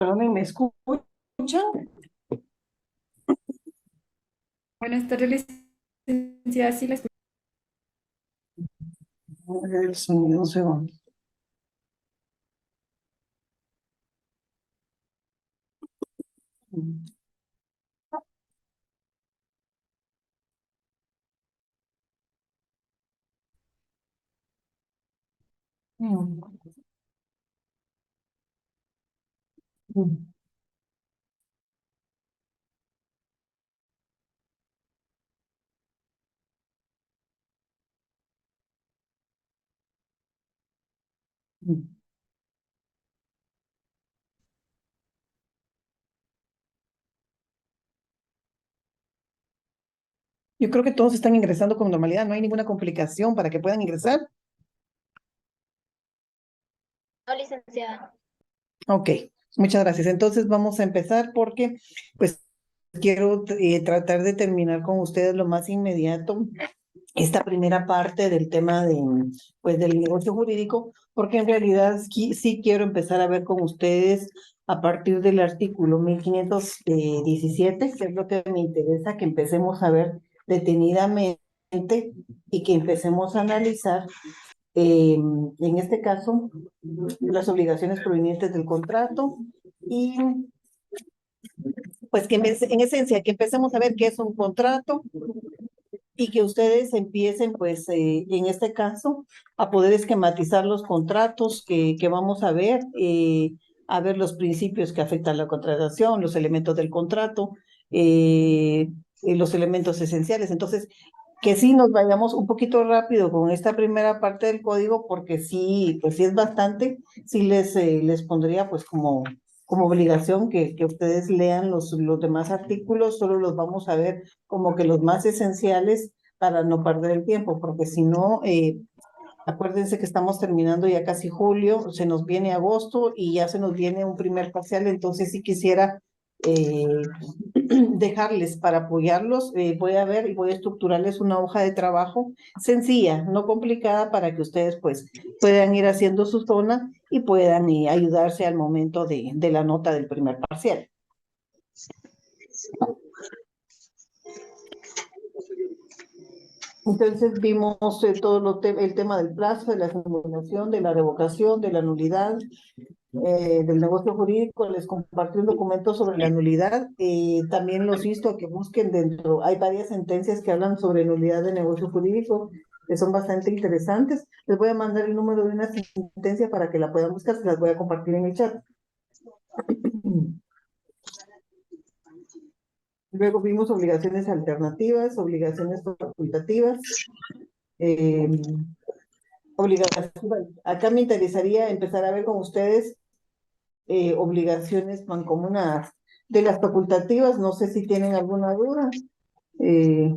Perdón, ¿me escuchan? Buenas tardes, licenciada. Sí, la escucho. El sonido, un segundo. Yo creo que todos están ingresando con normalidad, no hay ninguna complicación para que puedan ingresar. No, licenciada. Ok, muchas gracias. Entonces vamos a empezar porque pues quiero tratar de terminar con ustedes lo más inmediato esta primera parte del tema de, pues, del negocio jurídico, porque en realidad sí quiero empezar a ver con ustedes a partir del artículo 1517, que es lo que me interesa que empecemos a ver detenidamente y que empecemos a analizar, en este caso, las obligaciones provenientes del contrato y pues que en esencia que empecemos a ver qué es un contrato y que ustedes empiecen, pues, en este caso, a poder esquematizar los contratos que vamos a ver los principios que afectan la contratación, los elementos del contrato, los elementos esenciales. Entonces, que sí nos vayamos un poquito rápido con esta primera parte del código, porque sí, pues sí es bastante, sí les pondría pues como obligación que ustedes lean los demás artículos, solo los vamos a ver como que los más esenciales para no perder el tiempo, porque si no, acuérdense que estamos terminando ya casi julio, se nos viene agosto y ya se nos viene un primer parcial, entonces sí quisiera eh, dejarles para apoyarlos, voy a ver y voy a estructurarles una hoja de trabajo sencilla, no complicada, para que ustedes pues puedan ir haciendo su zona y puedan ayudarse al momento de la nota del primer parcial. Entonces vimos el tema del plazo, de la simulación, de la revocación, de la nulidad, del negocio jurídico. Les compartí un documento sobre la nulidad. También los insto a que busquen dentro, hay varias sentencias que hablan sobre nulidad de negocio jurídico, que son bastante interesantes. Les voy a mandar el número de una sentencia para que la puedan buscar, se las voy a compartir en el chat. Luego vimos obligaciones alternativas, obligaciones facultativas, eh, obligaciones. Acá me interesaría empezar a ver con ustedes obligaciones mancomunadas. De las facultativas, no sé si tienen alguna duda. Eh,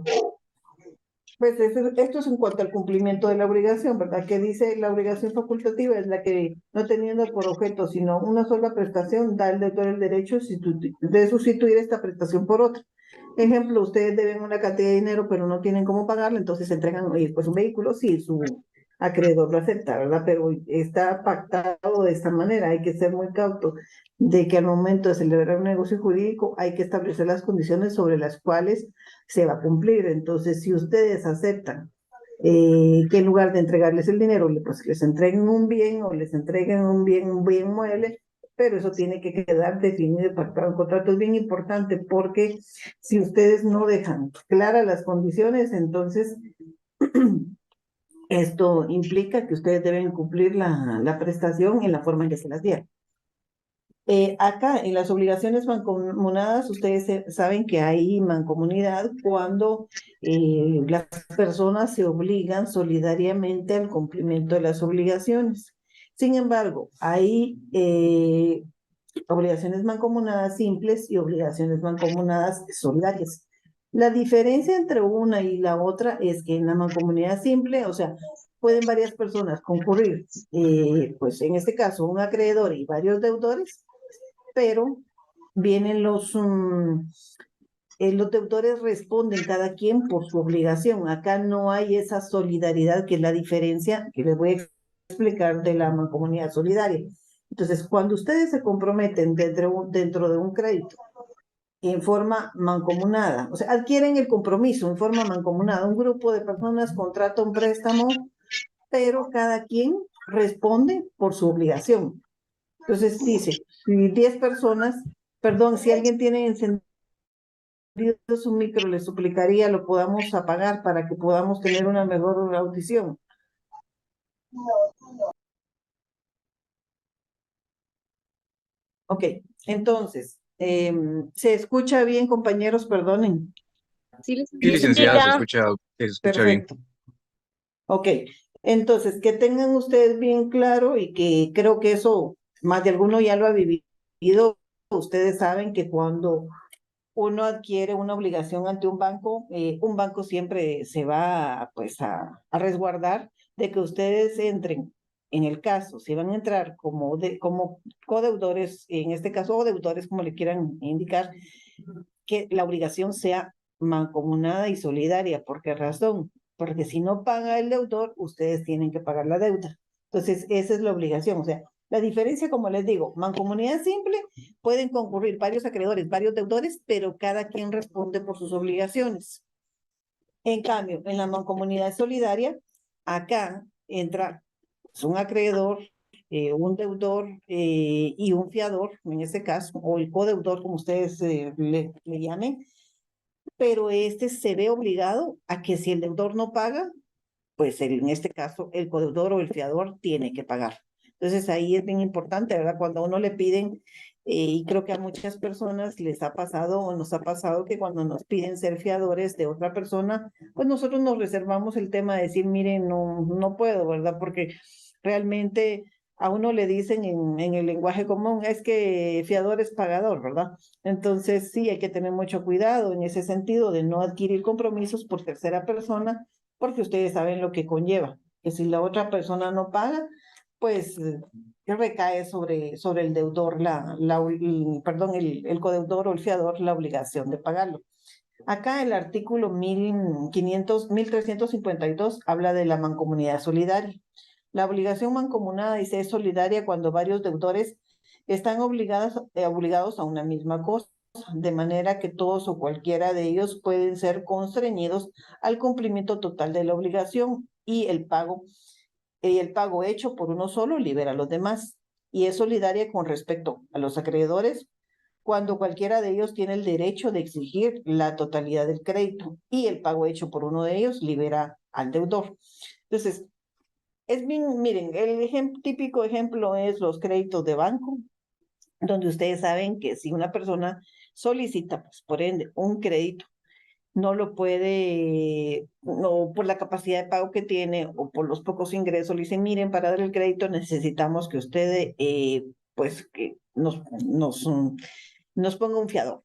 pues esto es en cuanto al cumplimiento de la obligación, ¿verdad? Que dice la obligación facultativa es la que, no teniendo por objeto sino una sola prestación, da al deudor el derecho de sustituir esta prestación por otra. Ejemplo, ustedes deben una cantidad de dinero, pero no tienen cómo pagarla, entonces entregan pues un vehículo, sí, su acreedor lo acepta, ¿verdad? Pero está pactado de esta manera, hay que ser muy cauto de que al momento de celebrar un negocio jurídico hay que establecer las condiciones sobre las cuales se va a cumplir. Entonces, si ustedes aceptan que en lugar de entregarles el dinero, pues les entreguen un bien o les entreguen un bien mueble, pero eso tiene que quedar definido y pactado en contrato. Es bien importante porque si ustedes no dejan claras las condiciones, entonces esto implica que ustedes deben cumplir la prestación en la forma en que se las dieron. Acá en las obligaciones mancomunadas, ustedes saben que hay mancomunidad cuando las personas se obligan solidariamente al cumplimiento de las obligaciones. Sin embargo, hay obligaciones mancomunadas simples y obligaciones mancomunadas solidarias. La diferencia entre una y la otra es que en la mancomunidad simple, o sea, pueden varias personas concurrir, pues en este caso un acreedor y varios deudores, pero vienen los deudores responden cada quien por su obligación. Acá no hay esa solidaridad, que es la diferencia que les voy a explicar de la mancomunidad solidaria. Entonces, cuando ustedes se comprometen dentro de un crédito en forma mancomunada, o sea, adquieren el compromiso en forma mancomunada, un grupo de personas contrata un préstamo, pero cada quien responde por su obligación. Entonces dice, si 10 personas, perdón, si alguien tiene encendido su micro, le suplicaría lo podamos apagar para que podamos tener una mejor audición. Ok, entonces, ¿se escucha bien, compañeros? Perdonen. Sí, Sí, licenciada, Licenciada. se escucha bien. Perfecto. Ok, entonces, que tengan ustedes bien claro y que creo que eso, más de alguno ya lo ha vivido, ustedes saben que cuando uno adquiere una obligación ante un banco siempre se va pues a resguardar de que ustedes entren, en el caso, si van a entrar como codeudores, en este caso, o deudores, como le quieran indicar, que la obligación sea mancomunada y solidaria. ¿Por qué razón? Porque si no paga el deudor, ustedes tienen que pagar la deuda. Entonces, esa es la obligación. O sea, la diferencia, como les digo, mancomunidad simple, pueden concurrir varios acreedores, varios deudores, pero cada quien responde por sus obligaciones. En cambio, en la mancomunidad solidaria, acá entra un acreedor, un deudor y un fiador, en este caso, o el codeudor, como ustedes le llamen, pero este se ve obligado a que si el deudor no paga, pues en este caso el codeudor o el fiador tiene que pagar. Entonces ahí es bien importante, ¿verdad? Cuando a uno le piden, y creo que a muchas personas les ha pasado o nos ha pasado que cuando nos piden ser fiadores de otra persona, pues nosotros nos reservamos el tema de decir, miren, no puedo, ¿verdad? Porque realmente a uno le dicen en el lenguaje común, es que fiador es pagador, ¿verdad? Entonces sí, hay que tener mucho cuidado en ese sentido de no adquirir compromisos por tercera persona porque ustedes saben lo que conlleva, que si la otra persona no paga, pues recae sobre el deudor, perdón, el codeudor o el fiador la obligación de pagarlo. Acá el artículo 1352 habla de la mancomunidad solidaria. La obligación mancomunada dice es solidaria cuando varios deudores están obligados a una misma cosa, de manera que todos o cualquiera de ellos pueden ser constreñidos al cumplimiento total de la obligación y el pago hecho por uno solo libera a los demás. Y es solidaria con respecto a los acreedores cuando cualquiera de ellos tiene el derecho de exigir la totalidad del crédito y el pago hecho por uno de ellos libera al deudor. Entonces, es bien, miren, el típico ejemplo es los créditos de banco, donde ustedes saben que si una persona solicita, pues por ende, un crédito, no lo puede, no por la capacidad de pago que tiene o por los pocos ingresos, le dicen, miren, para dar el crédito necesitamos que usted, pues, que nos ponga un fiador.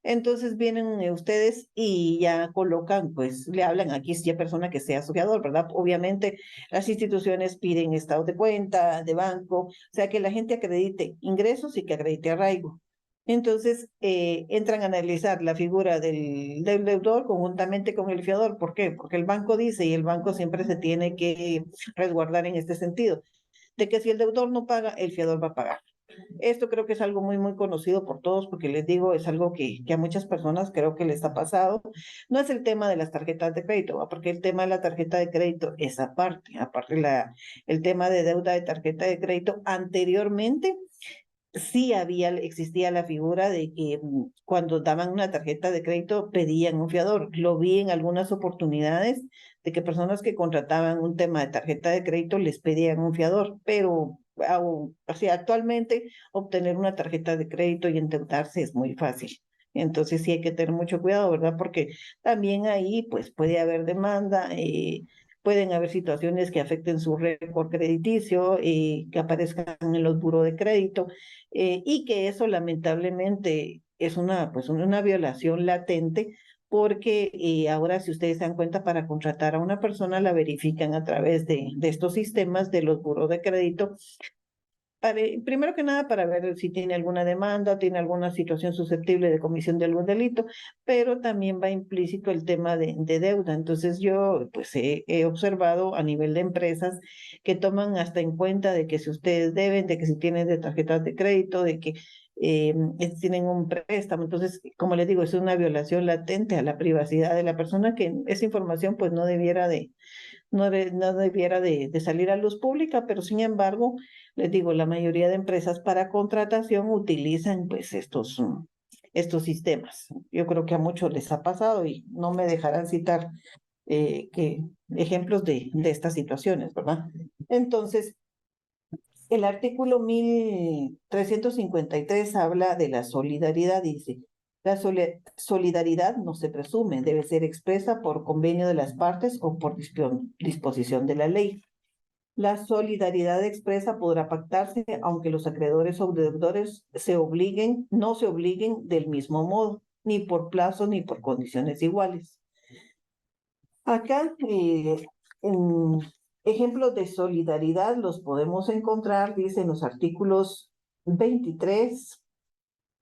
Entonces vienen ustedes y ya colocan, pues le hablan aquí si hay persona que sea su fiador, ¿verdad? Obviamente las instituciones piden estado de cuenta, de banco, o sea que la gente acredite ingresos y que acredite arraigo. Entonces entran a analizar la figura del deudor conjuntamente con el fiador. ¿Por qué? Porque el banco dice y el banco siempre se tiene que resguardar en este sentido, de que si el deudor no paga, el fiador va a pagar. Esto creo que es algo muy conocido por todos, porque les digo, es algo que a muchas personas creo que les ha pasado. No es el tema de las tarjetas de crédito, ¿va? Porque el tema de la tarjeta de crédito es aparte el tema de deuda de tarjeta de crédito anteriormente. Sí existía la figura de que cuando daban una tarjeta de crédito pedían un fiador. Lo vi en algunas oportunidades de que personas que contrataban un tema de tarjeta de crédito les pedían un fiador, pero o sea, actualmente obtener una tarjeta de crédito y endeudarse es muy fácil. Entonces sí hay que tener mucho cuidado, ¿verdad? Porque también ahí pues puede haber demanda, pueden haber situaciones que afecten su récord crediticio, que aparezcan en los buros de crédito, y que eso lamentablemente es pues una violación latente porque ahora, si ustedes se dan cuenta, para contratar a una persona la verifican a través de estos sistemas de los buros de crédito primero que nada para ver si tiene alguna demanda, tiene alguna situación susceptible de comisión de algún delito, pero también va implícito el tema de deuda. Entonces yo pues he observado a nivel de empresas que toman hasta en cuenta de que si ustedes deben, de que si tienen de tarjetas de crédito, de que tienen un préstamo. Entonces, como les digo, es una violación latente a la privacidad de la persona, que esa información pues no debiera de salir a luz pública, pero sin embargo, les digo, la mayoría de empresas para contratación utilizan pues estos sistemas. Yo creo que a muchos les ha pasado y no me dejarán citar ejemplos de estas situaciones, ¿verdad? Entonces, el artículo 1353 habla de la solidaridad, dice, la solidaridad no se presume, debe ser expresa por convenio de las partes o por disposición de la ley. La solidaridad expresa podrá pactarse aunque los acreedores o deudores no se obliguen del mismo modo, ni por plazo ni por condiciones iguales. Acá, en ejemplos de solidaridad los podemos encontrar, dice, en los artículos 23,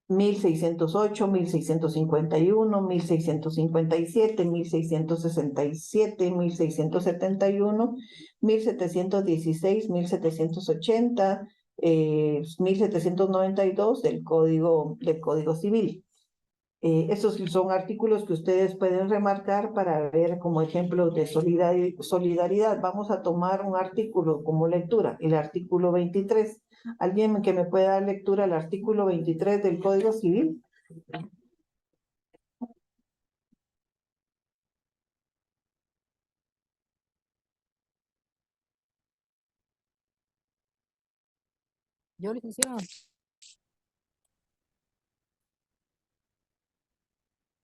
1608, 1651, 1657, 1667, 1671, 1716, 1780, 1792 del Código Civil. Esos son artículos que ustedes pueden remarcar para ver como ejemplos de solidaridad. Vamos a tomar un artículo como lectura, el artículo 23. ¿Alguien que me pueda dar lectura al artículo 23 del Código Civil? Yo, licenciada.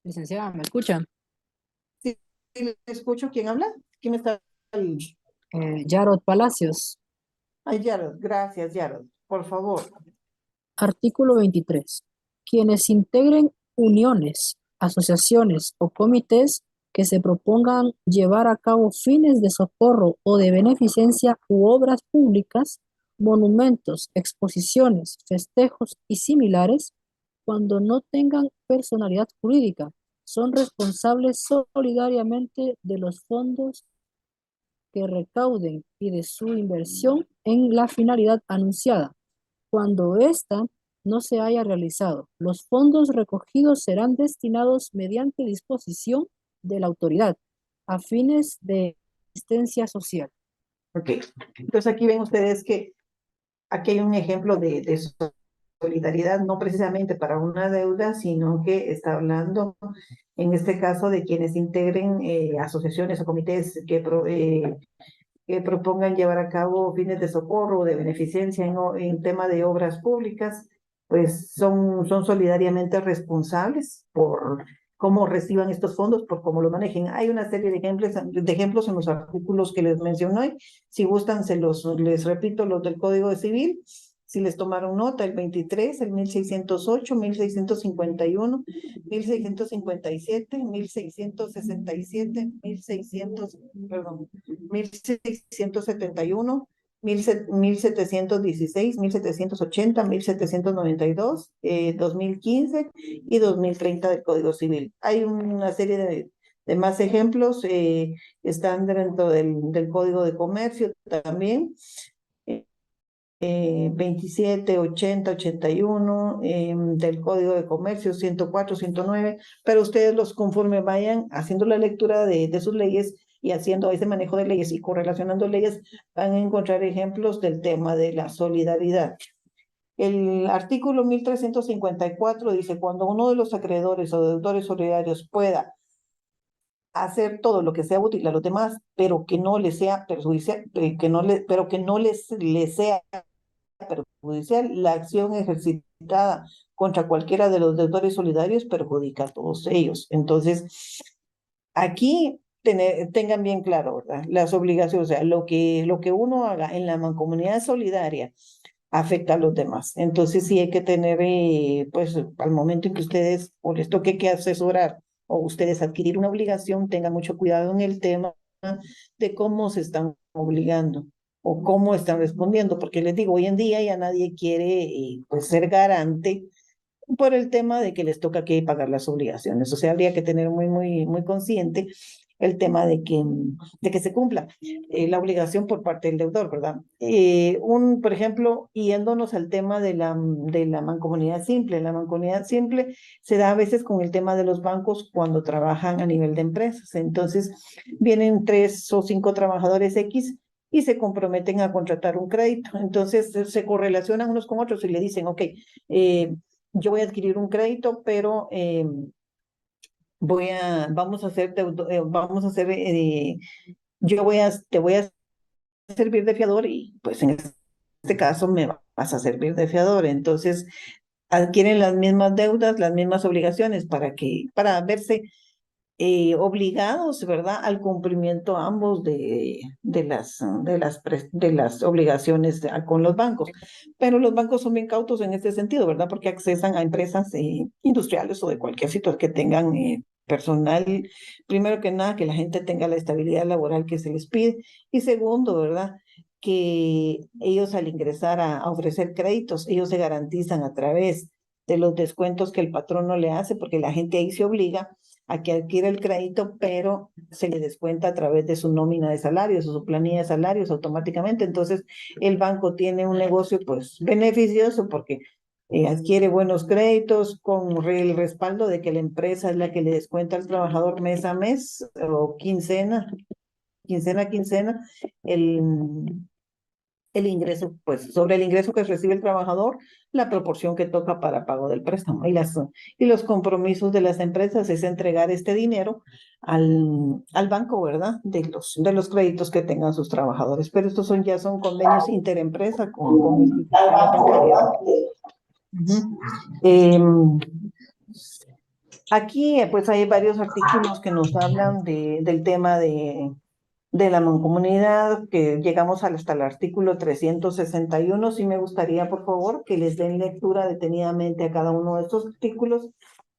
Licenciada, ¿me escuchan? Sí, sí, le escucho. ¿Quién habla? ¿Quién está ahí? Yarod Palacios. Ay, Yarod, gracias, Yarod. Por favor. Artículo 23. Quienes integren uniones, asociaciones o comités que se propongan llevar a cabo fines de socorro o de beneficencia u obras públicas, monumentos, exposiciones, festejos y similares, cuando no tengan personalidad jurídica, son responsables solidariamente de los fondos que recauden y de su inversión en la finalidad anunciada. Cuando ésta no se haya realizado, los fondos recogidos serán destinados mediante disposición de la autoridad a fines de asistencia social. Ok. Entonces aquí ven ustedes que aquí hay un ejemplo de solidaridad, no precisamente para una deuda, sino que está hablando, en este caso, de quienes integren asociaciones o comités que propongan llevar a cabo fines de socorro o de beneficencia en tema de obras públicas, pues son solidariamente responsables por cómo reciban estos fondos, por cómo lo manejen. Hay una serie de ejemplos en los artículos que les mencioné. Si gustan, les repito los del Código Civil. Si les tomaron nota, el 23, el 1608, 1651, 1657, 1667, 1671, 1716, 1780, 1792, 2015 y 2030 del Código Civil. Hay una serie de más ejemplos, están dentro del Código de Comercio también. 27, 80, 81 del Código de Comercio, 104, 109, pero ustedes los conforme vayan haciendo la lectura de sus leyes y haciendo ese manejo de leyes y correlacionando leyes, van a encontrar ejemplos del tema de la solidaridad. El artículo 1354 dice, cuando uno de los acreedores o deudores solidarios pueda hacer todo lo que sea útil a los demás, pero que no les sea perjudicial, pero que no les sea perjudicial, la acción ejercitada contra cualquiera de los deudores solidarios perjudica a todos ellos. Entonces, aquí tengan bien claro, ¿verdad? Las obligaciones, o sea, lo que uno haga en la mancomunidad solidaria afecta a los demás. Entonces, sí hay que tener, pues, al momento en que ustedes, o les toque que asesorar, o ustedes adquirir una obligación, tengan mucho cuidado en el tema de cómo se están obligando. o cómo están respondiendo, porque les digo, hoy en día ya nadie quiere pues ser garante por el tema de que les toca que pagar las obligaciones. O sea, habría que tener muy consciente el tema de que se cumpla la obligación por parte del deudor, ¿verdad? Por ejemplo, yéndonos al tema de la mancomunidad simple. La mancomunidad simple se da a veces con el tema de los bancos cuando trabajan a nivel de empresas. Entonces, vienen 3 o 5 trabajadores X y se comprometen a contratar un crédito. Entonces, se correlacionan unos con otros y le dicen, ok, yo voy a adquirir un crédito, pero vamos a hacer, te voy a servir de fiador y pues en este caso me vas a servir de fiador. Entonces adquieren las mismas deudas, las mismas obligaciones para verse obligados, ¿verdad? Al cumplimiento ambos de las obligaciones con los bancos. Pero los bancos son bien cautos en este sentido, ¿verdad? Porque accesan a empresas industriales o de cualquier sitio que tengan personal, primero que nada, que la gente tenga la estabilidad laboral que se les pide. Y segundo, ¿verdad? Que ellos al ingresar a ofrecer créditos, ellos se garantizan a través de los descuentos que el patrono le hace, porque la gente ahí se obliga a que adquiera el crédito, pero se le descuenta a través de su nómina de salarios o su planilla de salarios automáticamente. Entonces, el banco tiene un negocio pues beneficioso porque adquiere buenos créditos con el respaldo de que la empresa es la que le descuenta al trabajador mes a mes o quincena a quincena, el ingreso, pues sobre el ingreso que recibe el trabajador, la proporción que toca para pago del préstamo. Y los compromisos de las empresas es entregar este dinero al banco, ¿verdad? De los créditos que tengan sus trabajadores. Pero estos ya son convenios interempresa con instituciones bancarias. Aquí, pues hay varios artículos que nos hablan del tema de la mancomunidad, que llegamos hasta el artículo 361. Sí me gustaría, por favor, que les den lectura detenidamente a cada uno de estos artículos.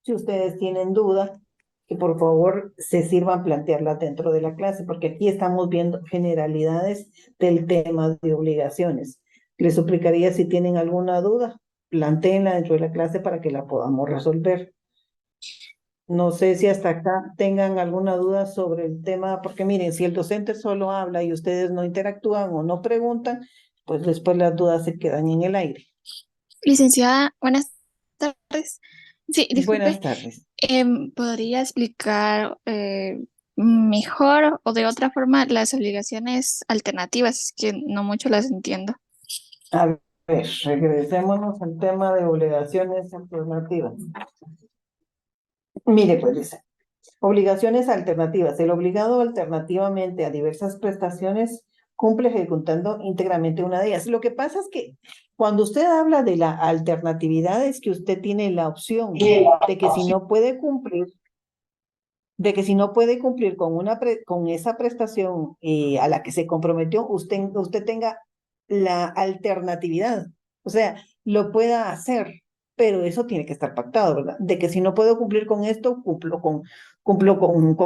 Si ustedes tienen duda, que por favor se sirvan plantearlas dentro de la clase, porque aquí estamos viendo generalidades del tema de obligaciones. Les suplicaría, si tienen alguna duda, plantéenla dentro de la clase para que la podamos resolver. No sé si hasta acá tengan alguna duda sobre el tema, porque miren, si el docente solo habla y ustedes no interactúan o no preguntan, pues después las dudas se quedan en el aire. Licenciada, buenas tardes. Sí, Buenas disculpe, tardes. ¿podría explicar mejor o de otra forma las obligaciones alternativas? Es que no mucho las entiendo. A ver, regresémonos al tema de obligaciones alternativas. Mire, pues dice, obligaciones alternativas. El obligado alternativamente a diversas prestaciones cumple ejecutando íntegramente una de ellas. Lo que pasa es que cuando usted habla de la alternatividad es que usted tiene la opción de que si no puede cumplir, con esa prestación a la que se comprometió, usted tenga la alternatividad. O sea, lo pueda hacer, pero eso tiene que estar pactado, ¿verdad? De que si no puedo cumplir con esto, cumplo con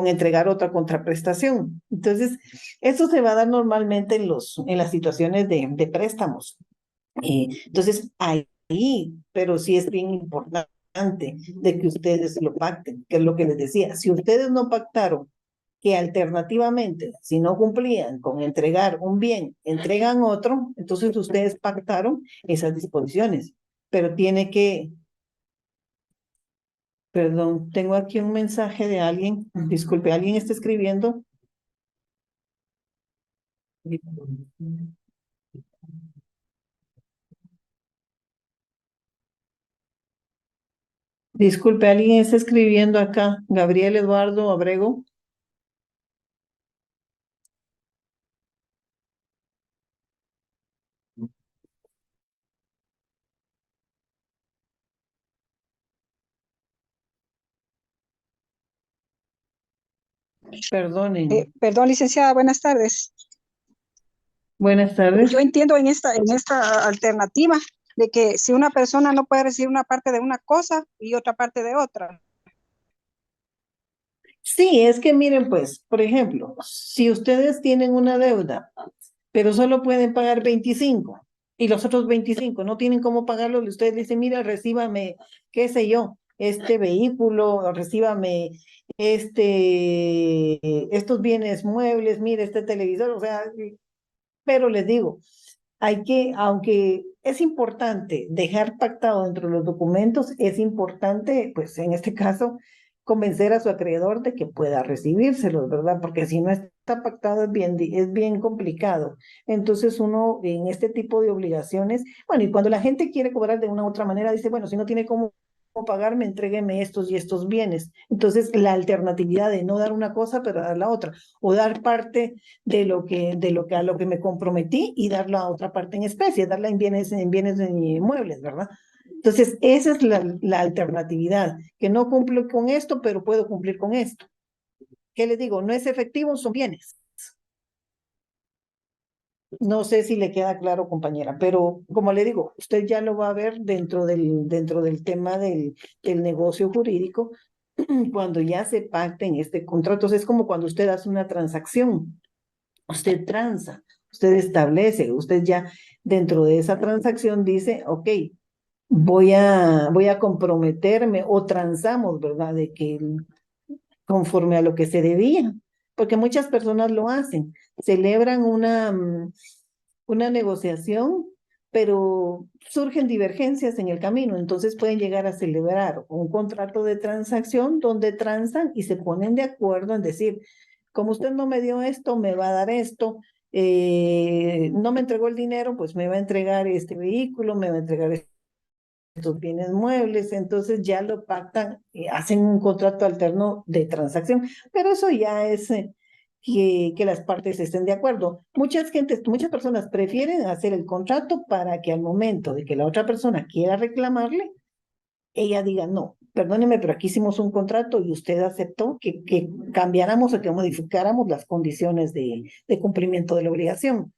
entregar otra contraprestación. Entonces, eso se va a dar normalmente en las situaciones de préstamos. Entonces, ahí, pero sí es bien importante de que ustedes lo pacten, que es lo que les decía. Si ustedes no pactaron que alternativamente, si no cumplían con entregar un bien, entregan otro, entonces ustedes pactaron esas disposiciones. Pero perdón, tengo aquí un mensaje de alguien, disculpe, ¿alguien está escribiendo? Disculpe, ¿alguien está escribiendo acá? Gabriel Eduardo Abrego. Perdonen. Perdón, licenciada, buenas tardes. Buenas tardes. Yo entiendo en esta alternativa de que si una persona no puede recibir una parte de una cosa y otra parte de otra. Sí, es que miren, pues, por ejemplo, si ustedes tienen una deuda pero solo pueden pagar 25 y los otros 25 no tienen cómo pagarlo, y ustedes dicen, mira, recíbame, qué sé yo, este vehículo, o recíbame estos bienes muebles, mire, este televisor, o sea, pero les digo, hay que, aunque es importante dejar pactado dentro de los documentos, es importante, pues en este caso, convencer a su acreedor de que pueda recibírselos, ¿verdad? Porque si no está pactado es bien complicado. Entonces uno en este tipo de obligaciones, bueno, y cuando la gente quiere cobrar de una u otra manera, dice, bueno, si no tiene cómo pagarme, entrégueme estos y estos bienes. Entonces la alternatividad de no dar una cosa, pero dar la otra, o dar parte a lo que me comprometí y dar la otra parte en especie, darla en bienes inmuebles, ¿verdad? Entonces, esa es la alternatividad, que no cumplo con esto, pero puedo cumplir con esto. ¿Qué les digo? No es efectivo, son bienes. No sé si le queda claro, compañera, pero como le digo, usted ya lo va a ver dentro del tema del negocio jurídico, cuando ya se pacte en este contrato. Es como cuando usted hace una transacción. Usted transa, usted establece, usted ya dentro de esa transacción dice, ok, voy a comprometerme o transamos, ¿verdad? De que conforme a lo que se debía, porque muchas personas lo hacen, celebran una negociación, pero surgen divergencias en el camino, entonces pueden llegar a celebrar un contrato de transacción donde transan y se ponen de acuerdo en decir, como usted no me dio esto, me va a dar esto, no me entregó el dinero, pues me va a entregar este vehículo, me va a entregar estos bienes muebles, entonces ya lo pactan, hacen un contrato alterno de transacción, pero eso ya es que las partes estén de acuerdo. Muchas personas prefieren hacer el contrato para que al momento de que la otra persona quiera reclamarle, ella diga, no, perdóneme, pero aquí hicimos un contrato y usted aceptó que cambiáramos o que modificáramos las condiciones de cumplimiento de la obligación.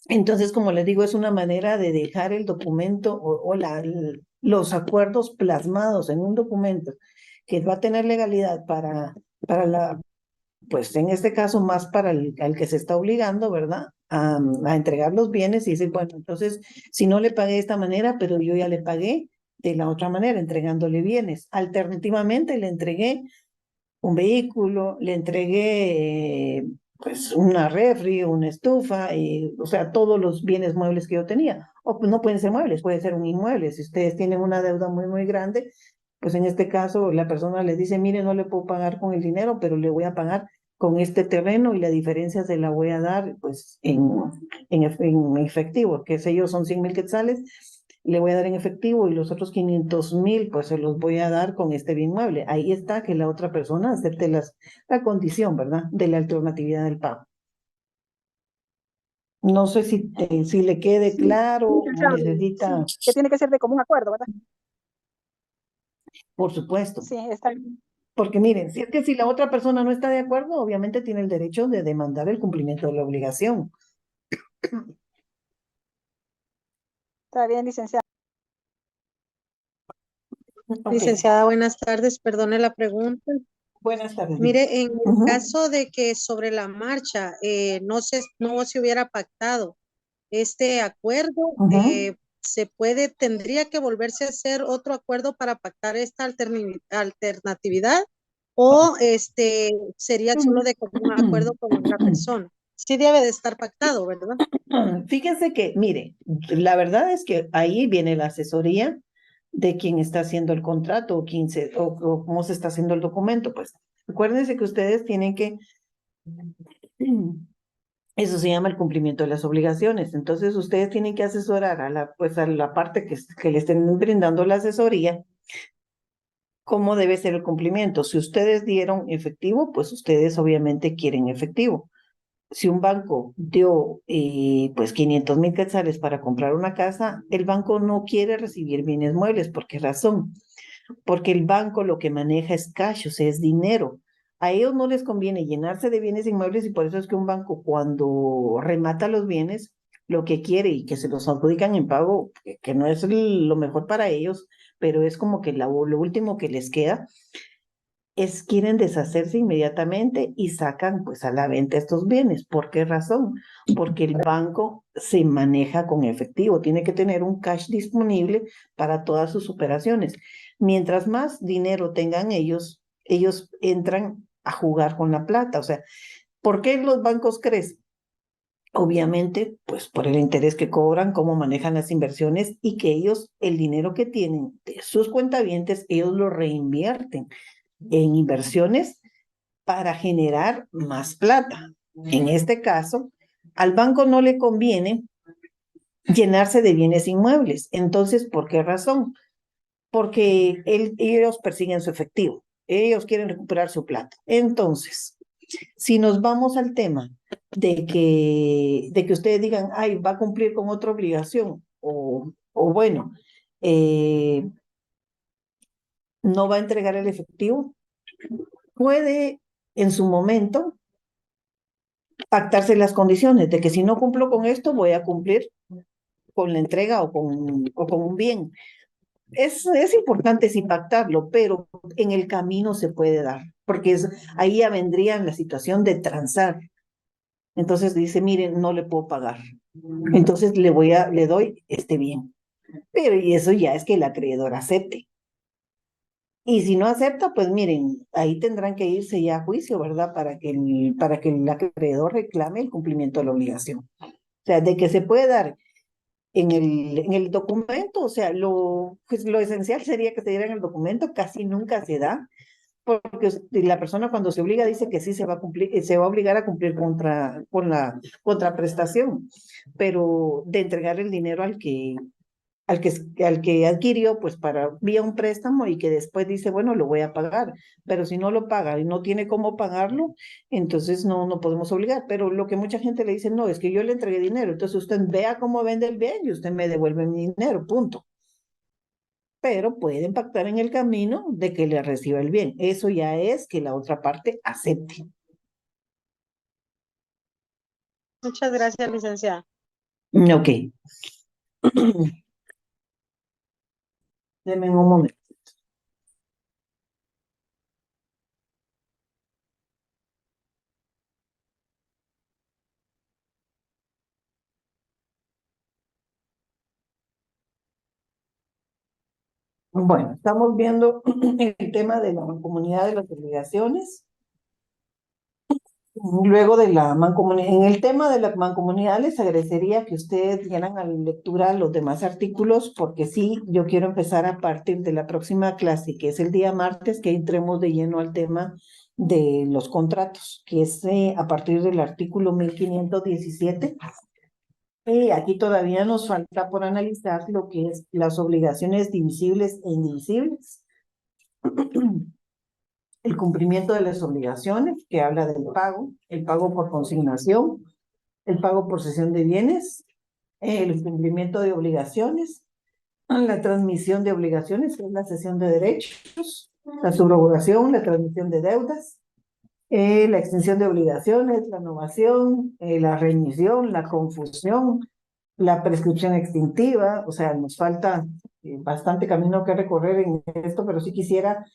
Entonces, como les digo, es una manera de dejar el documento los acuerdos plasmados en un documento que va a tener legalidad pues en este caso más para al que se está obligando, ¿verdad? A entregar los bienes y decir, bueno, entonces, si no le pagué de esta manera, pero yo ya le pagué de la otra manera, entregándole bienes. Alternativamente, le entregué un vehículo, le entregué pues una refri, una estufa, o sea, todos los bienes muebles que yo tenía. O pues, no pueden ser muebles, puede ser un inmueble. Si ustedes tienen una deuda muy, muy grande, pues en este caso la persona les dice, mire, no le puedo pagar con el dinero, pero le voy a pagar con este terreno y la diferencia se la voy a dar pues en efectivo, que sé yo, son 100,000 quetzales, le voy a dar en efectivo y los otros 500,000 pues se los voy a dar con este bien mueble. Ahí está que la otra persona acepte la condición, ¿verdad? De la alternatividad del pago. No sé si le quede Sí, claro o licenciado, necesita, sí, que tiene que ser de común acuerdo, ¿verdad? por supuesto. Sí, está bien. Porque miren, si es que si la otra persona no está de acuerdo, obviamente tiene el derecho de demandar el cumplimiento de la obligación. Está bien, licenciado. Ok, Licenciada, buenas tardes. Perdone la pregunta. buenas tardes. Mire, en el Ujú. caso de que sobre la marcha no se hubiera pactado este acuerdo, Ujú. tendría que volverse a hacer otro acuerdo para pactar esta alternatividad o sería solo de común acuerdo con la persona. Sí debe de estar pactado, ¿verdad? Fíjense que, mire, la verdad es que ahí viene la asesoría de quien está haciendo el contrato o cómo se está haciendo el documento. Pues acuérdense que ustedes tienen que, eso se llama el cumplimiento de las obligaciones. Entonces ustedes tienen que asesorar pues a la parte que le estén brindando la asesoría, cómo debe ser el cumplimiento. Si ustedes dieron efectivo, pues ustedes obviamente quieren efectivo. Si un banco dio pues 500,000 quetzales para comprar una casa, el banco no quiere recibir bienes muebles. ¿Por qué razón? Porque el banco lo que maneja es cash, o sea, es dinero. A ellos no les conviene llenarse de bienes inmuebles y por eso es que un banco cuando remata los bienes, lo que quiere y que se los adjudican en pago, que no es lo mejor para ellos, pero es como que lo último que les queda, quieren deshacerse inmediatamente y sacan pues a la venta estos bienes. ¿Por qué razón? Porque el banco se maneja con efectivo, tiene que tener un cash disponible para todas sus operaciones. Mientras más dinero tengan ellos entran a jugar con la plata. O sea, ¿por qué los bancos crecen? Obviamente, pues por el interés que cobran, cómo manejan las inversiones y que ellos, el dinero que tienen de sus cuentavientes, ellos lo reinvierten en inversiones para generar más plata. En este caso, al banco no le conviene llenarse de bienes inmuebles. Entonces, ¿por qué razón? Porque ellos persiguen su efectivo. Ellos quieren recuperar su plata. Entonces, si nos vamos al tema de que ustedes digan, ay, va a cumplir con otra obligación, o bueno, no va a entregar el efectivo, puede en su momento pactarse las condiciones de que si no cumplo con esto, voy a cumplir con la entrega o con un bien. Es importante sí pactarlo, pero en el camino se puede dar, porque ahí ya vendría la situación de transar. Entonces dice, miren, no le puedo pagar. Entonces le doy este bien. Pero y eso ya es que el acreedor acepte. Y si no acepta, pues miren, ahí tendrán que irse ya a juicio, ¿verdad? Para que el acreedor reclame el cumplimiento de la obligación. O sea, de que se puede dar en el documento, o sea, pues lo esencial sería que se diera en el documento, casi nunca se da, porque la persona cuando se obliga dice que sí se va a cumplir, se va a obligar a cumplir con la contraprestación, pero de entregar el dinero al que adquirió, pues vía un préstamo y que después dice, bueno, lo voy a pagar, pero si no lo paga y no tiene cómo pagarlo, entonces no podemos obligar. Pero lo que mucha gente le dice, no, es que yo le entregué dinero, entonces usted vea cómo vende el bien y usted me devuelve mi dinero, punto. Pero pueden pactar en el camino de que le reciba el bien. Eso ya es que la otra parte acepte. Muchas gracias, licenciada. Ok. Denme un momento. Bueno, estamos viendo el tema de la mancomunidad de las obligaciones. Luego de la mancomunidad, en el tema de la mancomunidad les agradecería que ustedes dieran a la lectura los demás artículos, porque sí, yo quiero empezar a partir de la próxima clase, que es el día martes, que entremos de lleno al tema de los contratos, que es a partir del artículo 1517. Y aquí todavía nos falta por analizar lo que es las obligaciones divisibles e indivisibles. El cumplimiento de las obligaciones, que habla del pago, el pago por consignación, el pago por cesión de bienes, el cumplimiento de obligaciones, la transmisión de obligaciones, que es la cesión de derechos, la subrogación, la transmisión de deudas, la extensión de obligaciones, la innovación, la remisión, la confusión, la prescripción extintiva. O sea, nos falta bastante camino que recorrer en esto, pero sí quisiera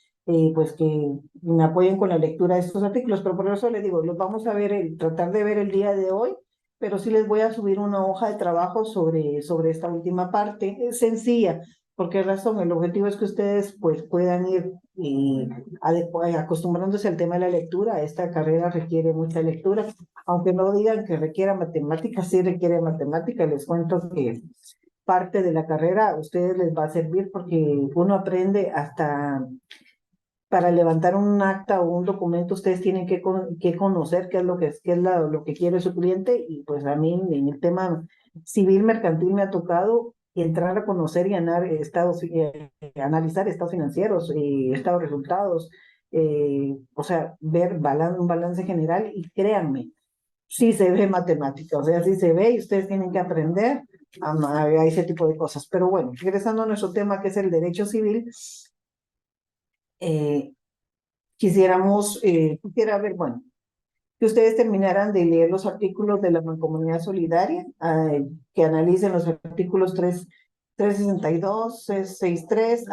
pues que me apoyen con la lectura de estos artículos, pero por eso les digo, los vamos a ver, tratar de ver el día de hoy, pero sí les voy a subir una hoja de trabajo sobre esta última parte. Es sencilla. ¿Por qué razón? El objetivo es que ustedes pues puedan ir acostumbrándose al tema de la lectura. Esta carrera requiere mucha lectura, aunque no digan que requiera matemáticas, sí requiere matemáticas. Les cuento que parte de la carrera a ustedes les va a servir porque uno aprende hasta para levantar un acta o un documento, ustedes tienen que conocer qué es lo que quiere su cliente, y pues a mí en el tema civil mercantil me ha tocado entrar a conocer y analizar estados financieros, estados de resultados, o sea, ver un balance general, y créanme, sí se ve matemática, o sea, sí se ve y ustedes tienen que aprender a ese tipo de cosas. Pero bueno, regresando a nuestro tema, que es el derecho civil, quisiera ver, bueno, que ustedes terminaran de leer los artículos de la Mancomunidad Solidaria, que analicen los artículos 3 362, 63,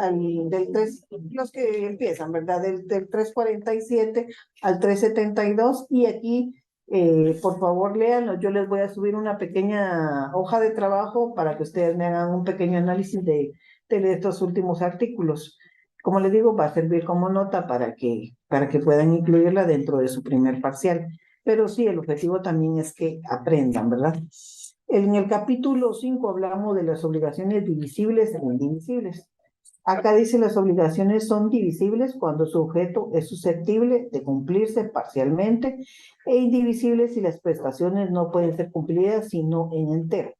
del 3, los que empiezan, ¿verdad? Del 347 al 372, y aquí, por favor, léanlo. Yo les voy a subir una pequeña hoja de trabajo para que ustedes me hagan un pequeño análisis de estos últimos artículos. Como les digo, va a servir como nota para que puedan incluirla dentro de su primer parcial. Pero sí, el objetivo también es que aprendan, ¿verdad? En el capítulo 5 hablamos de las obligaciones divisibles e indivisibles. Acá dice las obligaciones son divisibles cuando su objeto es susceptible de cumplirse parcialmente e indivisibles si las prestaciones no pueden ser cumplidas sino en entero.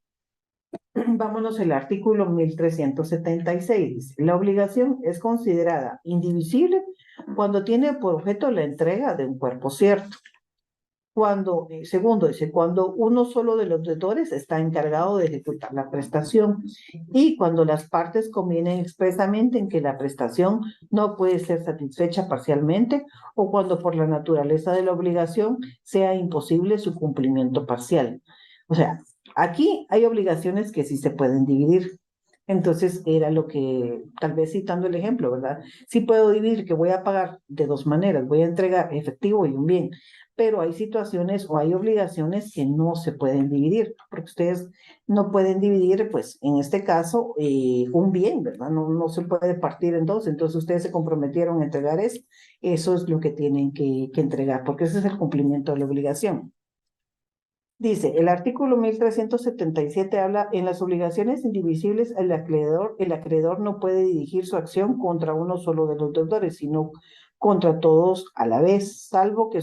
Vámonos al artículo 1376. Dice, la obligación es considerada indivisible cuando tiene por objeto la entrega de un cuerpo cierto. Cuando, segundo, dice, cuando uno solo de los deudores está encargado de ejecutar la prestación y cuando las partes convienen expresamente en que la prestación no puede ser satisfecha parcialmente o cuando por la naturaleza de la obligación sea imposible su cumplimiento parcial. O sea, aquí hay obligaciones que sí se pueden dividir. Entonces era lo que, tal vez citando el ejemplo, ¿verdad? Sí puedo dividir que voy a pagar de dos maneras, voy a entregar efectivo y un bien, pero hay situaciones o hay obligaciones que no se pueden dividir, porque ustedes no pueden dividir, pues, en este caso, un bien, ¿verdad? No se puede partir en dos, entonces ustedes se comprometieron a entregar eso es lo que tienen que entregar, porque ese es el cumplimiento de la obligación. Dice, el artículo 1377 habla, en las obligaciones indivisibles, el acreedor no puede dirigir su acción contra uno solo de los deudores, sino contra todos a la vez, salvo que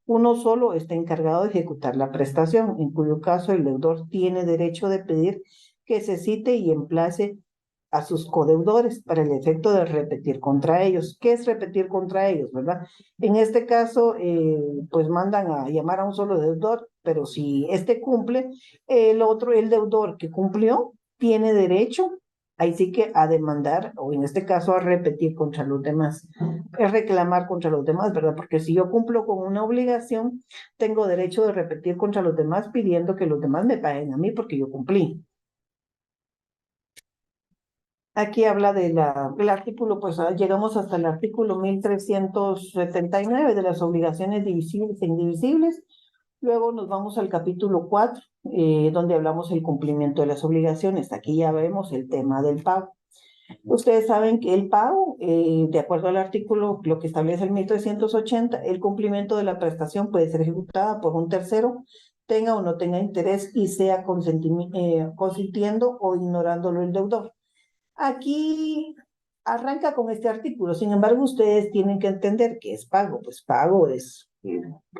uno solo esté encargado de ejecutar la prestación, en cuyo caso el deudor tiene derecho de pedir que se cite y emplace a sus codeudores para el efecto de repetir contra ellos. ¿Qué es repetir contra ellos, verdad? En este caso, pues mandan a llamar a un solo deudor, pero si este cumple, el deudor que cumplió, tiene derecho, ahí sí que a demandar, o en este caso a repetir contra los demás, es reclamar contra los demás, ¿verdad? Porque si yo cumplo con una obligación, tengo derecho de repetir contra los demás pidiendo que los demás me paguen a mí porque yo cumplí. Aquí habla del artículo, pues llegamos hasta el artículo 1379 de las obligaciones divisibles e indivisibles. Luego nos vamos al capítulo 4, donde hablamos del cumplimiento de las obligaciones. Aquí ya vemos el tema del pago. Ustedes saben que el pago, de acuerdo al artículo, lo que establece el 1380, el cumplimiento de la prestación puede ser ejecutada por un tercero, tenga o no tenga interés y sea consintiendo o ignorándolo el deudor. Aquí arranca con este artículo, sin embargo, ustedes tienen que entender que es pago, pues pago es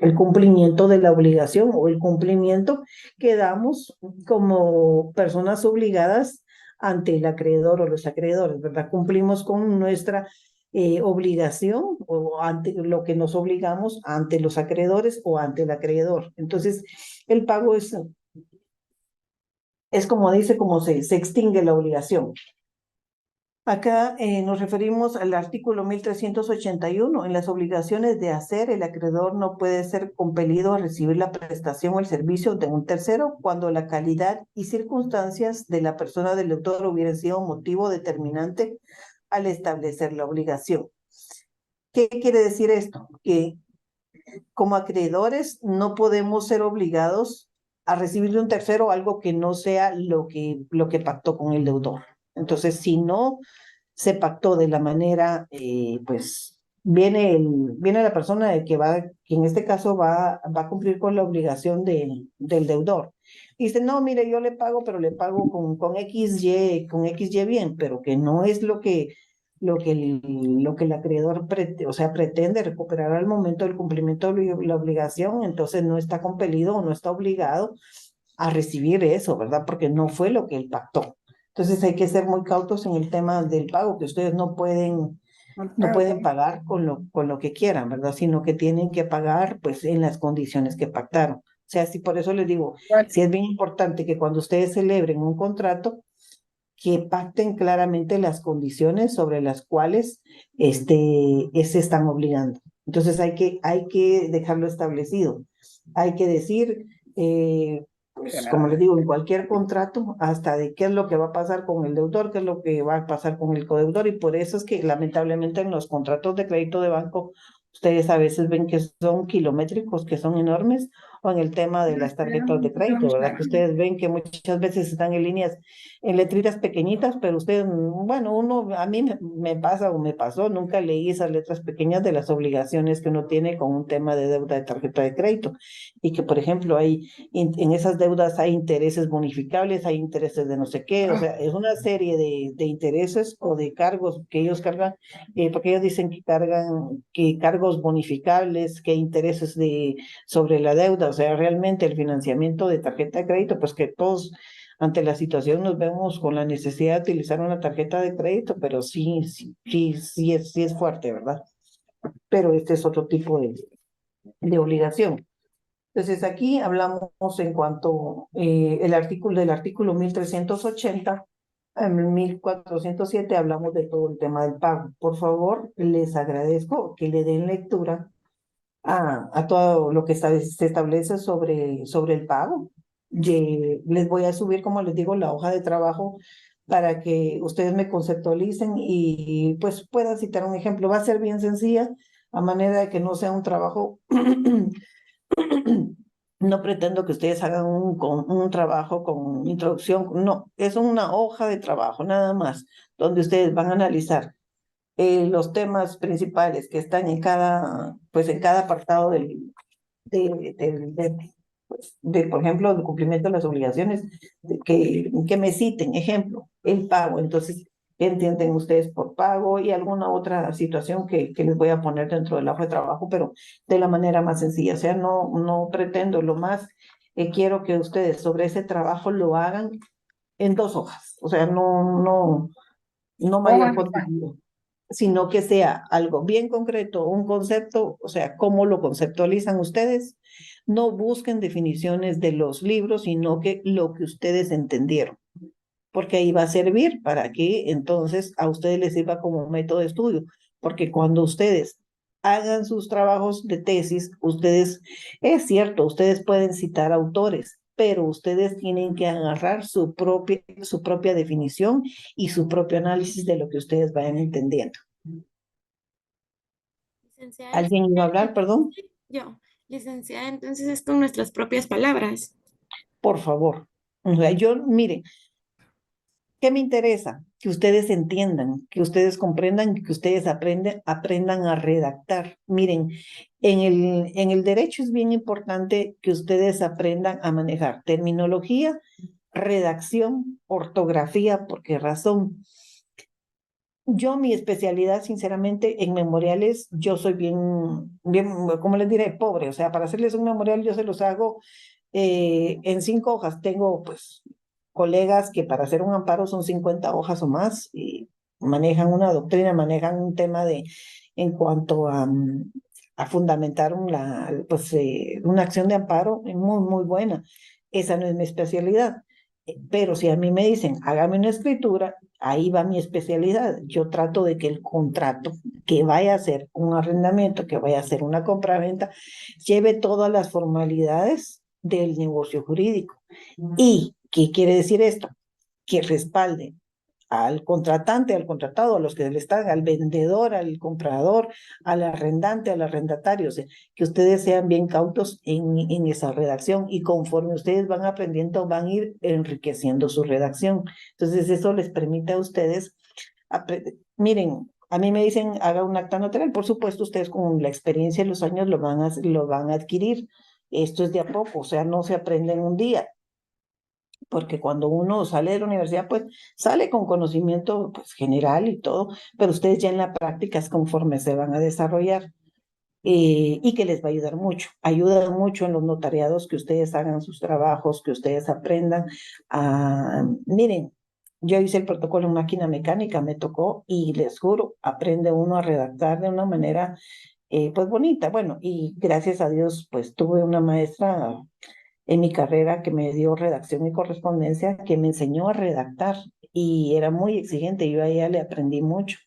el cumplimiento de la obligación o el cumplimiento que damos como personas obligadas ante el acreedor o los acreedores, ¿verdad? Cumplimos con nuestra obligación o ante lo que nos obligamos ante los acreedores o ante el acreedor. Entonces, el pago es como dice, como se extingue la obligación. Acá nos referimos al artículo 1381. En las obligaciones de hacer, el acreedor no puede ser compelido a recibir la prestación o el servicio de un tercero cuando la calidad y circunstancias de la persona del deudor hubieran sido motivo determinante al establecer la obligación. ¿Qué quiere decir esto? Que como acreedores no podemos ser obligados a recibir de un tercero algo que no sea lo que pactó con el deudor. Entonces, si no se pactó de la manera, pues viene la persona que en este caso va a cumplir con la obligación del deudor. Dice, no, mire, yo le pago, pero le pago con XY bien, pero que no es lo que el acreedor pretende recuperar al momento del cumplimiento de la obligación, entonces no está compelido o no está obligado a recibir eso, ¿verdad? Porque no fue lo que él pactó. Entonces hay que ser muy cautos en el tema del pago, que ustedes no pueden pagar con lo que quieran, ¿verdad? Sino que tienen que pagar pues en las condiciones que pactaron. O sea, si por eso les digo, sí es bien importante que cuando ustedes celebren un contrato, que pacten claramente las condiciones sobre las cuales se están obligando. Entonces hay que dejarlo establecido. Hay que decir, pues, como les digo, en cualquier contrato, hasta de qué es lo que va a pasar con el deudor, qué es lo que va a pasar con el codeudor, y por eso es que lamentablemente en los contratos de crédito de banco, ustedes a veces ven que son kilométricos, que son enormes, o en el tema de las tarjetas de crédito, ¿verdad? Que ustedes ven que muchas veces están en líneas, en letritas pequeñitas, pero ustedes, bueno, a mí me pasa o me pasó, nunca leí esas letras pequeñas de las obligaciones que uno tiene con un tema de deuda de tarjeta de crédito, y que, por ejemplo, en esas deudas hay intereses bonificables, hay intereses de no sé qué, o sea, es una serie de intereses o de cargos que ellos cargan, porque ellos dicen que cargan que cargos bonificables, que intereses sobre la deuda, o sea, realmente el financiamiento de tarjeta de crédito, pues que todos ante la situación nos vemos con la necesidad de utilizar una tarjeta de crédito, pero sí es fuerte, ¿verdad? Pero este es otro tipo de obligación. Entonces aquí hablamos en cuanto del artículo 1380, en 1407 hablamos de todo el tema del pago. Por favor, les agradezco que le den lectura a todo lo que se establece sobre el pago. Les voy a subir, como les digo, la hoja de trabajo para que ustedes me conceptualicen y pues puedan citar un ejemplo. Va a ser bien sencilla, a manera de que no sea un trabajo no pretendo que ustedes hagan un trabajo con introducción, no, es una hoja de trabajo nada más, donde ustedes van a analizar los temas principales que están pues en cada apartado por ejemplo, el cumplimiento de las obligaciones, que me citen, ejemplo, el pago. Entonces, ¿qué entienden ustedes por pago? Y alguna otra situación que les voy a poner dentro del hoja de trabajo, pero de la manera más sencilla. O sea, no pretendo lo más, quiero que ustedes sobre ese trabajo lo hagan en 2 hojas. O sea, no mayor contenido, sino que sea algo bien concreto, un concepto, o sea, cómo lo conceptualizan ustedes. No busquen definiciones de los libros, sino que lo que ustedes entendieron, porque ahí va a servir para que entonces a ustedes les sirva como método de estudio, porque cuando ustedes hagan sus trabajos de tesis, es cierto, ustedes pueden citar autores, pero ustedes tienen que agarrar su propia definición y su propio análisis de lo que ustedes vayan entendiendo. Licenciada, ¿Alguien iba a hablar, perdón? yo, licenciada, entonces es con nuestras propias palabras. Por favor. O sea, mire, ¿qué me interesa? Que ustedes entiendan, que ustedes comprendan, que ustedes aprendan a redactar. Miren, en el derecho es bien importante que ustedes aprendan a manejar terminología, redacción, ortografía. ¿Por qué razón? Mi especialidad, sinceramente, en memoriales, yo soy bien, ¿cómo les diré? Pobre. O sea, para hacerles un memorial yo se los hago en 5 hojas. Tengo, pues, colegas que para hacer un amparo son 50 hojas o más y manejan una doctrina, manejan un tema en cuanto a fundamentar una acción de amparo muy, muy buena. Esa no es mi especialidad. Pero si a mí me dicen, hágame una escritura, ahí va mi especialidad. Yo trato de que el contrato que vaya a ser un arrendamiento, que vaya a ser una compraventa, lleve todas las formalidades del negocio jurídico. ¿Y qué quiere decir esto? Que respalde al contratante, al contratado, a los que le están, al vendedor, al comprador, al arrendante, al arrendatario, o sea, que ustedes sean bien cautos en esa redacción y conforme ustedes van aprendiendo, van a ir enriqueciendo su redacción. Entonces, eso les permite a ustedes, miren, a mí me dicen, haga un acta notarial, por supuesto, ustedes con la experiencia de los años lo van a adquirir. Esto es de a poco, o sea, no se aprende en un día, porque cuando uno sale de la universidad, pues sale con conocimiento pues, general y todo, pero ustedes ya en la práctica es conforme se van a desarrollar y que les va a ayudar mucho. Ayuda mucho en los notariados que ustedes hagan sus trabajos, que ustedes aprendan miren, yo hice el protocolo en máquina mecánica, me tocó y les juro, aprende uno a redactar de una manera pues bonita. Bueno, y gracias a Dios, pues tuve una maestra en mi carrera que me dio redacción y correspondencia, que me enseñó a redactar y era muy exigente. Yo a ella le aprendí mucho.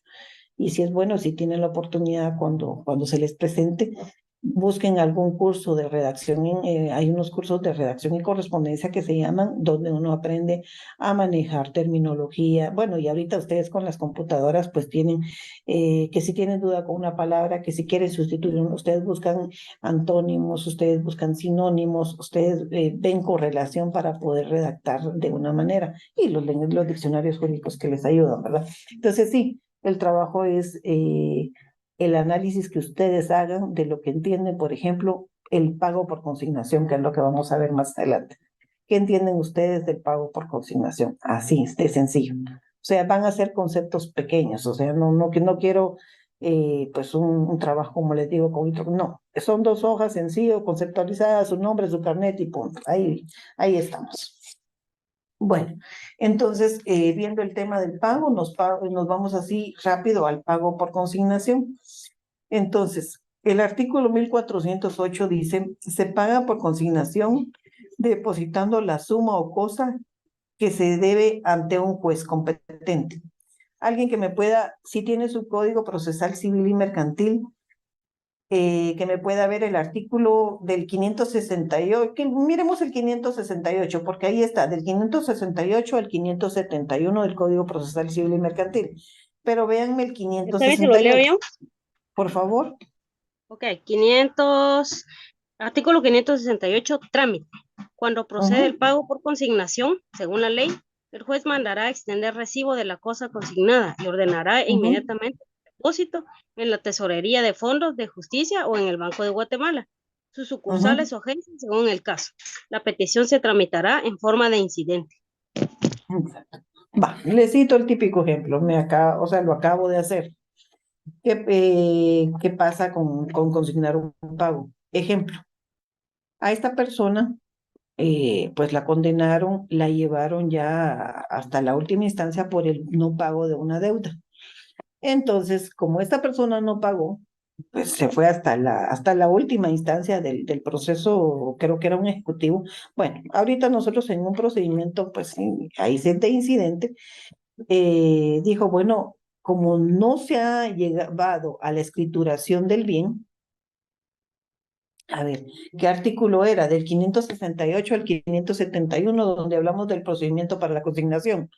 Y si es bueno, si tienen la oportunidad cuando se les presente, busquen algún curso de redacción, hay unos cursos de redacción y correspondencia que se llaman, donde uno aprende a manejar terminología. Bueno, y ahorita ustedes con las computadoras pues tienen, que si tienen duda con una palabra, que si quieren sustituir, ustedes buscan antónimos, ustedes buscan sinónimos, ustedes ven correlación para poder redactar de una manera, y los diccionarios jurídicos que les ayudan, ¿verdad? Entonces sí, el trabajo es el análisis que ustedes hagan de lo que entienden, por ejemplo, el pago por consignación, que es lo que vamos a ver más adelante. ¿Qué entienden ustedes del pago por consignación? Así, de sencillo. O sea, van a ser conceptos pequeños, o sea, que no quiero pues un trabajo, como les digo, no, son 2 hojas sencillo, conceptualizadas, su nombre, su carnet y punto. Ahí estamos. Bueno, entonces, viendo el tema del pago, nos vamos así rápido al pago por consignación. Entonces, el artículo 1408 dice, se paga por consignación depositando la suma o cosa que se debe ante un juez competente. Alguien que me pueda, si tiene su Código Procesal Civil y Mercantil, que me pueda ver el artículo del 568, miremos el 568, porque ahí está, del 568 al 571 del Código Procesal Civil y Mercantil. Pero véanme el ¿Está bien si lo leo 568, yo? por favor. Ok, artículo 568, trámite. Cuando procede el pago por consignación, según la ley, el juez mandará extender recibo de la cosa consignada y ordenará inmediatamente el depósito en la Tesorería de Fondos de Justicia o en el Banco de Guatemala, sus sucursales o agencias según el caso. La petición se tramitará en forma de incidente. Va, le cito el típico ejemplo, o sea, lo acabo de hacer. ¿Qué pasa con consignar un pago? Ejemplo, a esta persona pues la condenaron, la llevaron ya hasta la última instancia por el no pago de una deuda. Entonces, como esta persona no pagó, pues se fue hasta la última instancia del proceso, creo que era un ejecutivo. Bueno, ahorita nosotros en un procedimiento, pues ahí se de incidente, dijo, bueno, como no se ha llegado a la escrituración del bien, a ver, ¿qué artículo era? Del 568 al 571, donde hablamos del procedimiento para la consignación,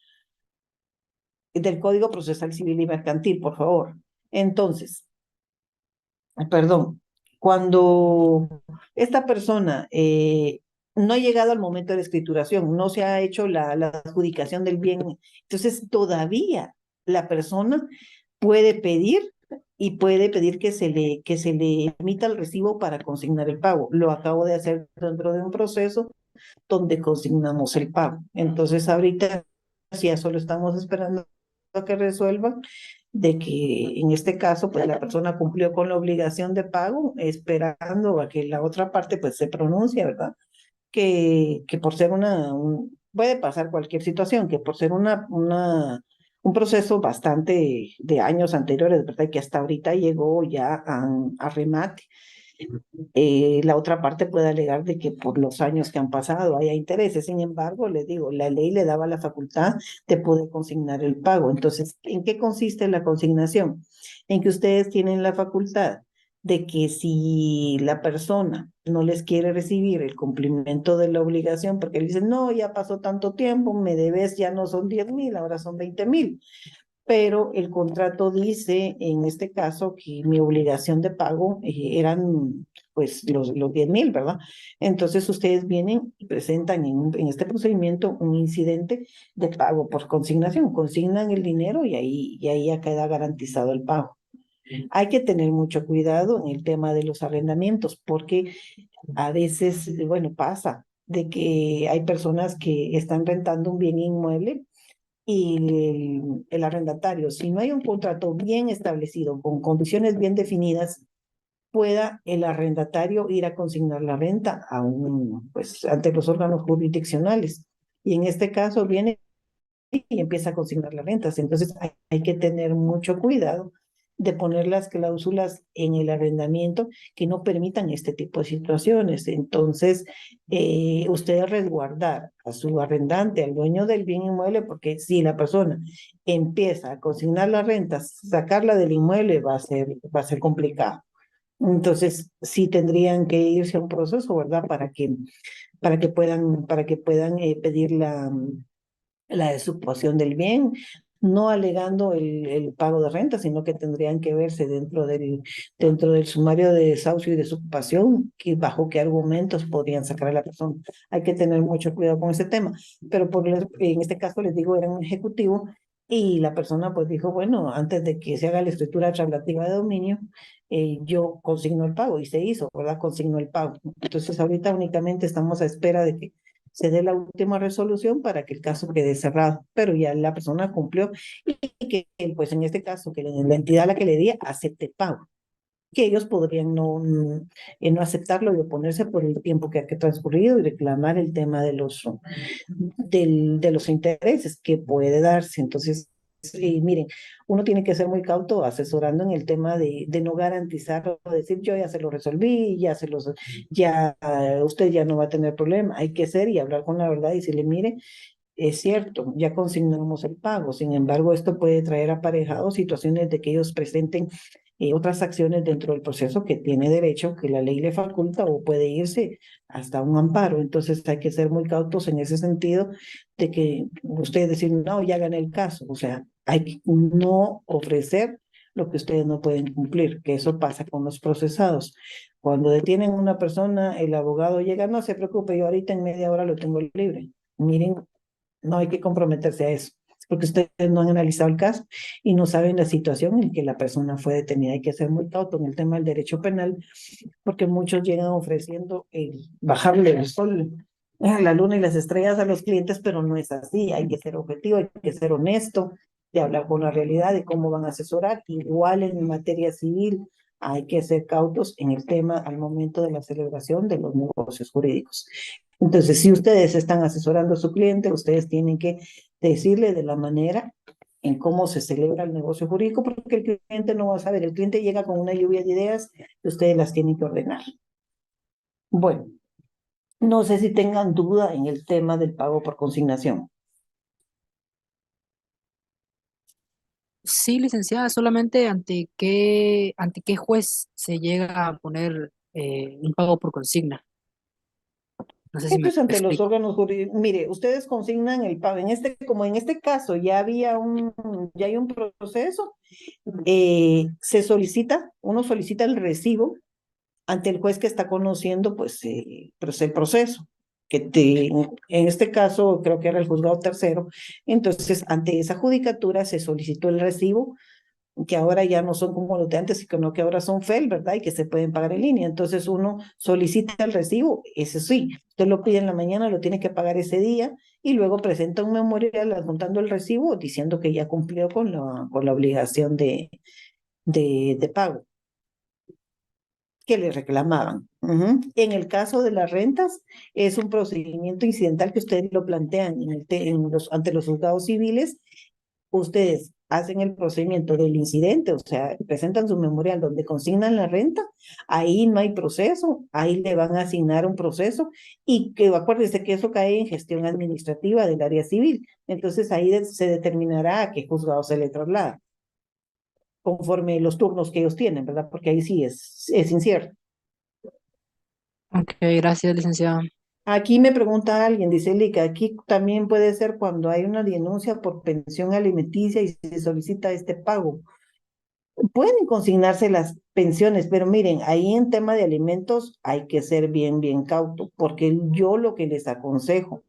del Código Procesal Civil y Mercantil, por favor. Entonces, perdón, cuando esta persona no ha llegado al momento de la escrituración, no se ha hecho la adjudicación del bien, entonces todavía la persona puede pedir y puede pedir que se le emita el recibo para consignar el pago. Lo acabo de hacer dentro de un proceso donde consignamos el pago. Entonces ahorita ya solo estamos esperando a que resuelvan de que en este caso pues la persona cumplió con la obligación de pago, esperando a que la otra parte pues se pronuncie, ¿verdad? Que por ser puede pasar cualquier situación, que por ser un proceso bastante de años anteriores, ¿verdad? Que hasta ahorita llegó ya a remate. La otra parte puede alegar de que por los años que han pasado haya intereses. Sin embargo, les digo, la ley le daba la facultad de poder consignar el pago. Entonces, ¿en qué consiste la consignación? En que ustedes tienen la facultad de que si la persona no les quiere recibir el cumplimiento de la obligación, porque le dicen, no, ya pasó tanto tiempo, me debes, ya no son 10,000, ahora son 20,000. Pero el contrato dice, en este caso, que mi obligación de pago eran pues los 10,000, ¿verdad? Entonces ustedes vienen y presentan en este procedimiento un incidente de pago por consignación, consignan el dinero y ahí ya queda garantizado el pago. Hay que tener mucho cuidado en el tema de los arrendamientos, porque a veces, bueno, pasa de que hay personas que están rentando un bien inmueble y el arrendatario, si no hay un contrato bien establecido, con condiciones bien definidas, pueda el arrendatario ir a consignar la renta pues, ante los órganos jurisdiccionales. Y en este caso viene y empieza a consignar las rentas. Entonces hay que tener mucho cuidado de poner las cláusulas en el arrendamiento que no permitan este tipo de situaciones. Entonces, usted resguardar a su arrendante, al dueño del bien inmueble, porque si la persona empieza a consignar las rentas, sacarla del inmueble va a ser complicado. Entonces, sí tendrían que irse a un proceso, ¿verdad? Para que puedan pedir la desocupación del bien, no alegando el pago de renta, sino que tendrían que verse dentro del sumario de desahucio y desocupación, que bajo qué argumentos podrían sacar a la persona. Hay que tener mucho cuidado con ese tema, pero en este caso les digo, era un ejecutivo y la persona pues dijo, bueno, antes de que se haga la escritura traslativa de dominio, yo consigno el pago y se hizo, ¿verdad? Consignó el pago. Entonces ahorita únicamente estamos a espera de que se dé la última resolución para que el caso quede cerrado, pero ya la persona cumplió y que, pues en este caso, que la entidad a la que le di acepte el pago, que ellos podrían no aceptarlo y oponerse por el tiempo que ha transcurrido y reclamar el tema de los intereses que puede darse. Entonces, miren, uno tiene que ser muy cauto asesorando en el tema de no garantizar o decir yo ya se lo resolví, ya usted ya no va a tener problema. Hay que ser y hablar con la verdad y decirle, mire, es cierto, ya consignamos el pago, sin embargo, esto puede traer aparejado situaciones de que ellos presenten otras acciones dentro del proceso que tiene derecho, que la ley le faculta o puede irse hasta un amparo. Entonces hay que ser muy cautos en ese sentido de que ustedes decir, no, ya gané el caso. O sea, hay que no ofrecer lo que ustedes no pueden cumplir, que eso pasa con los procesados. Cuando detienen a una persona, el abogado llega, no se preocupe, yo ahorita en media hora lo tengo libre. Miren, no hay que comprometerse a eso, porque ustedes no han analizado el caso y no saben la situación en que la persona fue detenida. Hay que ser muy cauto en el tema del derecho penal, porque muchos llegan ofreciendo bajarle el sol, la luna y las estrellas a los clientes, pero no es así. Hay que ser objetivo, hay que ser honesto, de hablar con la realidad de cómo van a asesorar. Igual en materia civil, hay que ser cautos en el tema al momento de la celebración de los negocios jurídicos. Entonces, si ustedes están asesorando a su cliente, ustedes tienen que decirle de la manera en cómo se celebra el negocio jurídico, porque el cliente no va a saber, el cliente llega con una lluvia de ideas y ustedes las tienen que ordenar. Bueno, no sé si tengan duda en el tema del pago por consignación. Sí, licenciada, solamente ante qué juez se llega a poner un pago por consigna. No sé si Esto me es ante los explico. órganos jurídicos. Mire, ustedes consignan el pago. Como en este caso ya ya hay un proceso, uno solicita el recibo ante el juez que está conociendo pues el proceso, en este caso creo que era el juzgado tercero. Entonces ante esa judicatura se solicitó el recibo, que ahora ya no son como los de antes, sino que ahora son FEL, ¿verdad? Y que se pueden pagar en línea. Entonces uno solicita el recibo, ese sí, usted lo pide en la mañana, lo tiene que pagar ese día y luego presenta un memorial adjuntando el recibo diciendo que ya cumplió con la obligación de pago que le reclamaban. En el caso de las rentas, es un procedimiento incidental que ustedes lo plantean ante los juzgados civiles. Ustedes hacen el procedimiento del incidente, o sea, presentan su memorial donde consignan la renta, ahí no hay proceso, ahí le van a asignar un proceso y que acuérdense que eso cae en gestión administrativa del área civil. Entonces ahí se determinará a qué juzgado se le traslada, conforme los turnos que ellos tienen, ¿verdad? Porque ahí sí es incierto. Ok, gracias, licenciada. Aquí me pregunta alguien, dice Lica, aquí también puede ser cuando hay una denuncia por pensión alimenticia y se solicita este pago. Pueden consignarse las pensiones, pero miren, ahí en tema de alimentos hay que ser bien cauto, porque yo lo que les aconsejo,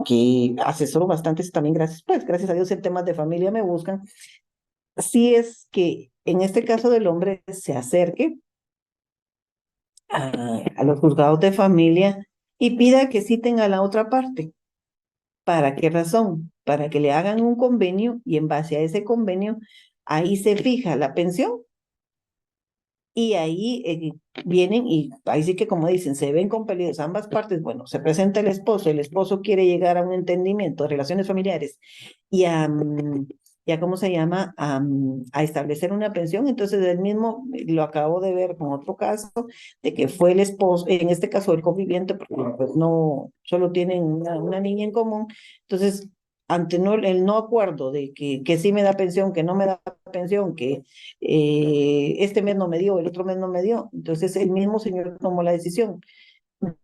que asesoro bastante también, gracias a Dios en temas de familia me buscan, si es que en este caso del hombre se acerque a los juzgados de familia y pida que citen a la otra parte. ¿Para qué razón? Para que le hagan un convenio y en base a ese convenio, ahí se fija la pensión y ahí vienen y ahí sí que como dicen, se ven compelidos ambas partes. Bueno, se presenta el esposo quiere llegar a un entendimiento de relaciones familiares y ¿cómo se llama? A establecer una pensión. Entonces, él mismo lo acabo de ver con otro caso, de que fue el esposo, en este caso el conviviente, porque pues no, solo tienen una niña en común. Entonces, ante no, el no acuerdo de que sí me da pensión, que no me da pensión, que este mes no me dio, el otro mes no me dio, entonces el mismo señor tomó la decisión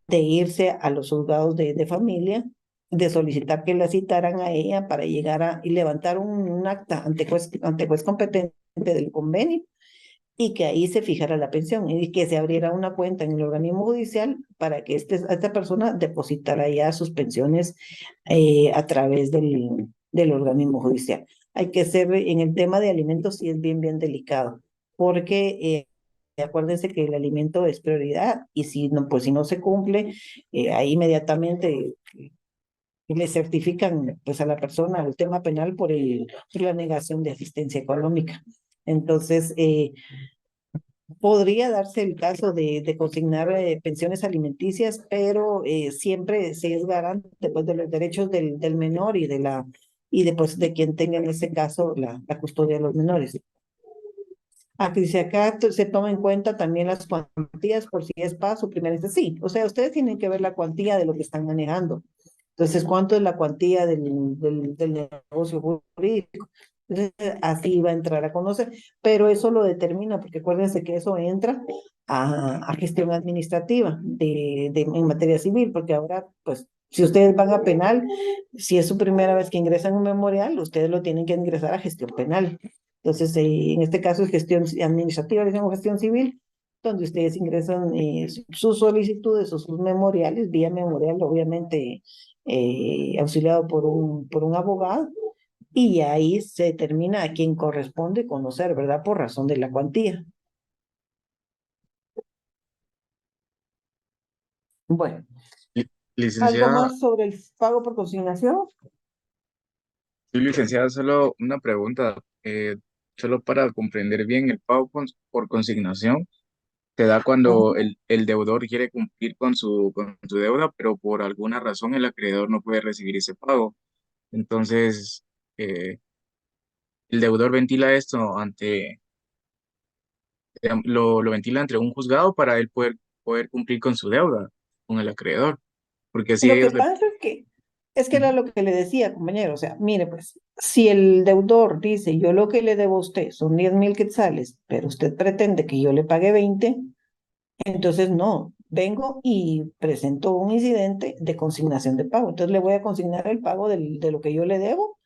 de irse a los juzgados de familia, de solicitar que la citaran a ella para llegar a y levantar un acta ante juez competente del convenio y que ahí se fijara la pensión y que se abriera una cuenta en el organismo judicial para que esta persona depositara ya sus pensiones a través del organismo judicial. Hay que ser, en el tema de alimentos sí es bien, bien delicado, porque acuérdense que el alimento es prioridad y si no, pues si no se cumple, ahí inmediatamente le certifican pues a la persona el tema penal por la negación de asistencia económica. Entonces, podría darse el caso de consignar pensiones alimenticias, pero siempre se es garante pues, de los derechos del menor y después de quien tenga en ese caso la custodia de los menores. Aquí dice acá se toma en cuenta también las cuantías por si es paso, primera vez. Sí, o sea, ustedes tienen que ver la cuantía de lo que están manejando. Entonces, ¿cuánto es la cuantía del negocio jurídico? Entonces, así va a entrar a conocer, pero eso lo determina, porque acuérdense que eso entra a gestión administrativa en materia civil, porque ahora, pues, si ustedes van a penal, si es su primera vez que ingresan un memorial, ustedes lo tienen que ingresar a gestión penal. Entonces, en este caso es gestión administrativa, le decimos gestión civil, donde ustedes ingresan sus solicitudes o sus memoriales, vía memorial, obviamente auxiliado por un abogado, y ahí se determina a quién corresponde conocer, ¿verdad? Por razón de la cuantía. Bueno, Li- ¿algo Licenciada, más sobre el pago por consignación? sí, licenciada, solo una pregunta, solo para comprender bien, el pago por consignación se da cuando Ujú. el deudor quiere cumplir con su deuda, pero por alguna razón el acreedor no puede recibir ese pago. Entonces, eh, el deudor ventila esto lo ventila ante un juzgado para él poder cumplir con su deuda con el acreedor, porque así Lo que ellos le... pasa es que era lo que le decía, compañero, o sea, mire, pues, si el deudor dice, yo lo que le debo a usted son 10,000 quetzales, pero usted pretende que yo le pague 20, entonces no, vengo y presento un incidente de consignación de pago. Entonces le voy a consignar el pago de lo que yo le debo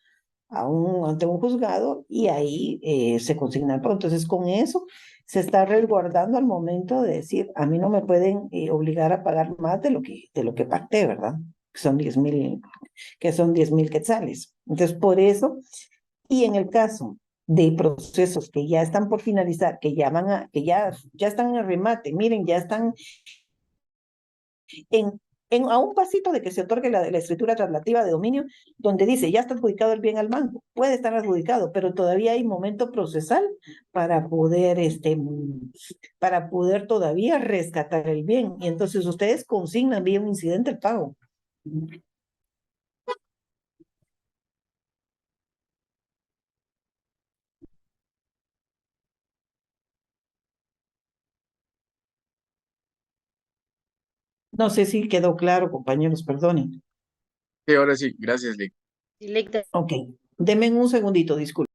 ante un juzgado y ahí se consigna el pago. Entonces con eso se está resguardando al momento de decir, a mí no me pueden obligar a pagar más de lo que pacté, ¿verdad? Que son 10,000 quetzales. Entonces por eso, y en el caso de procesos que ya están por finalizar, que ya están en remate, miren, ya están en, a un pasito de que se otorgue la escritura traslativa de dominio, donde dice, ya está adjudicado el bien al banco, puede estar adjudicado, pero todavía hay momento procesal para poder, para poder todavía rescatar el bien. Y entonces ustedes consignan vía un incidente el pago. No sé si quedó claro, compañeros, perdonen. Sí, ahora sí, gracias, Lic. Directa. Ok, denme un segundito, disculpen.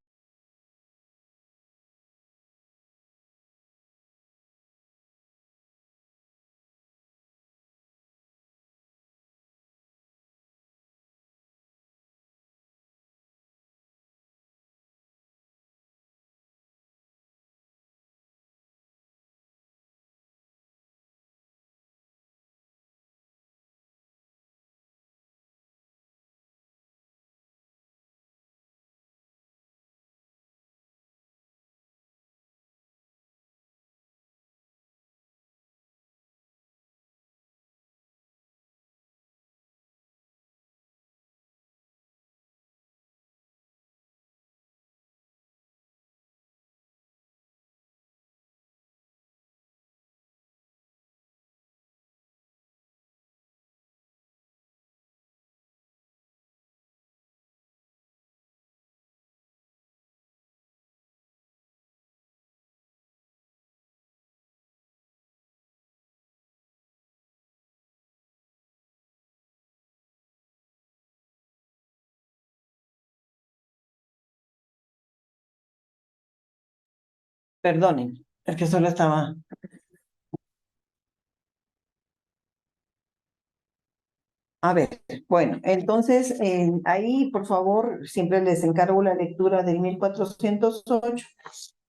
Perdonen, es que solo estaba. A ver, bueno, entonces ahí, por favor, siempre les encargo la lectura del 1408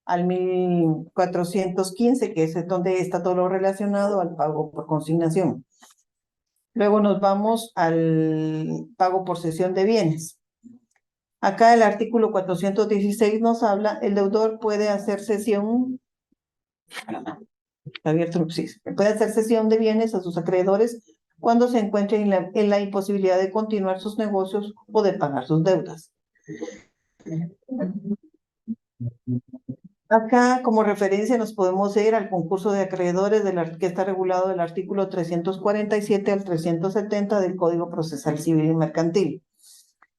al 1415, que es donde está todo lo relacionado al pago por consignación. Luego nos vamos al pago por cesión de bienes. Acá el artículo 416 nos habla, el deudor puede hacer cesión, abierto, sí, puede hacer cesión de bienes a sus acreedores cuando se encuentre en la imposibilidad de continuar sus negocios o de pagar sus deudas. Acá, como referencia, nos podemos ir al concurso de acreedores que está regulado del artículo 347 al 370 del Código Procesal Civil y Mercantil.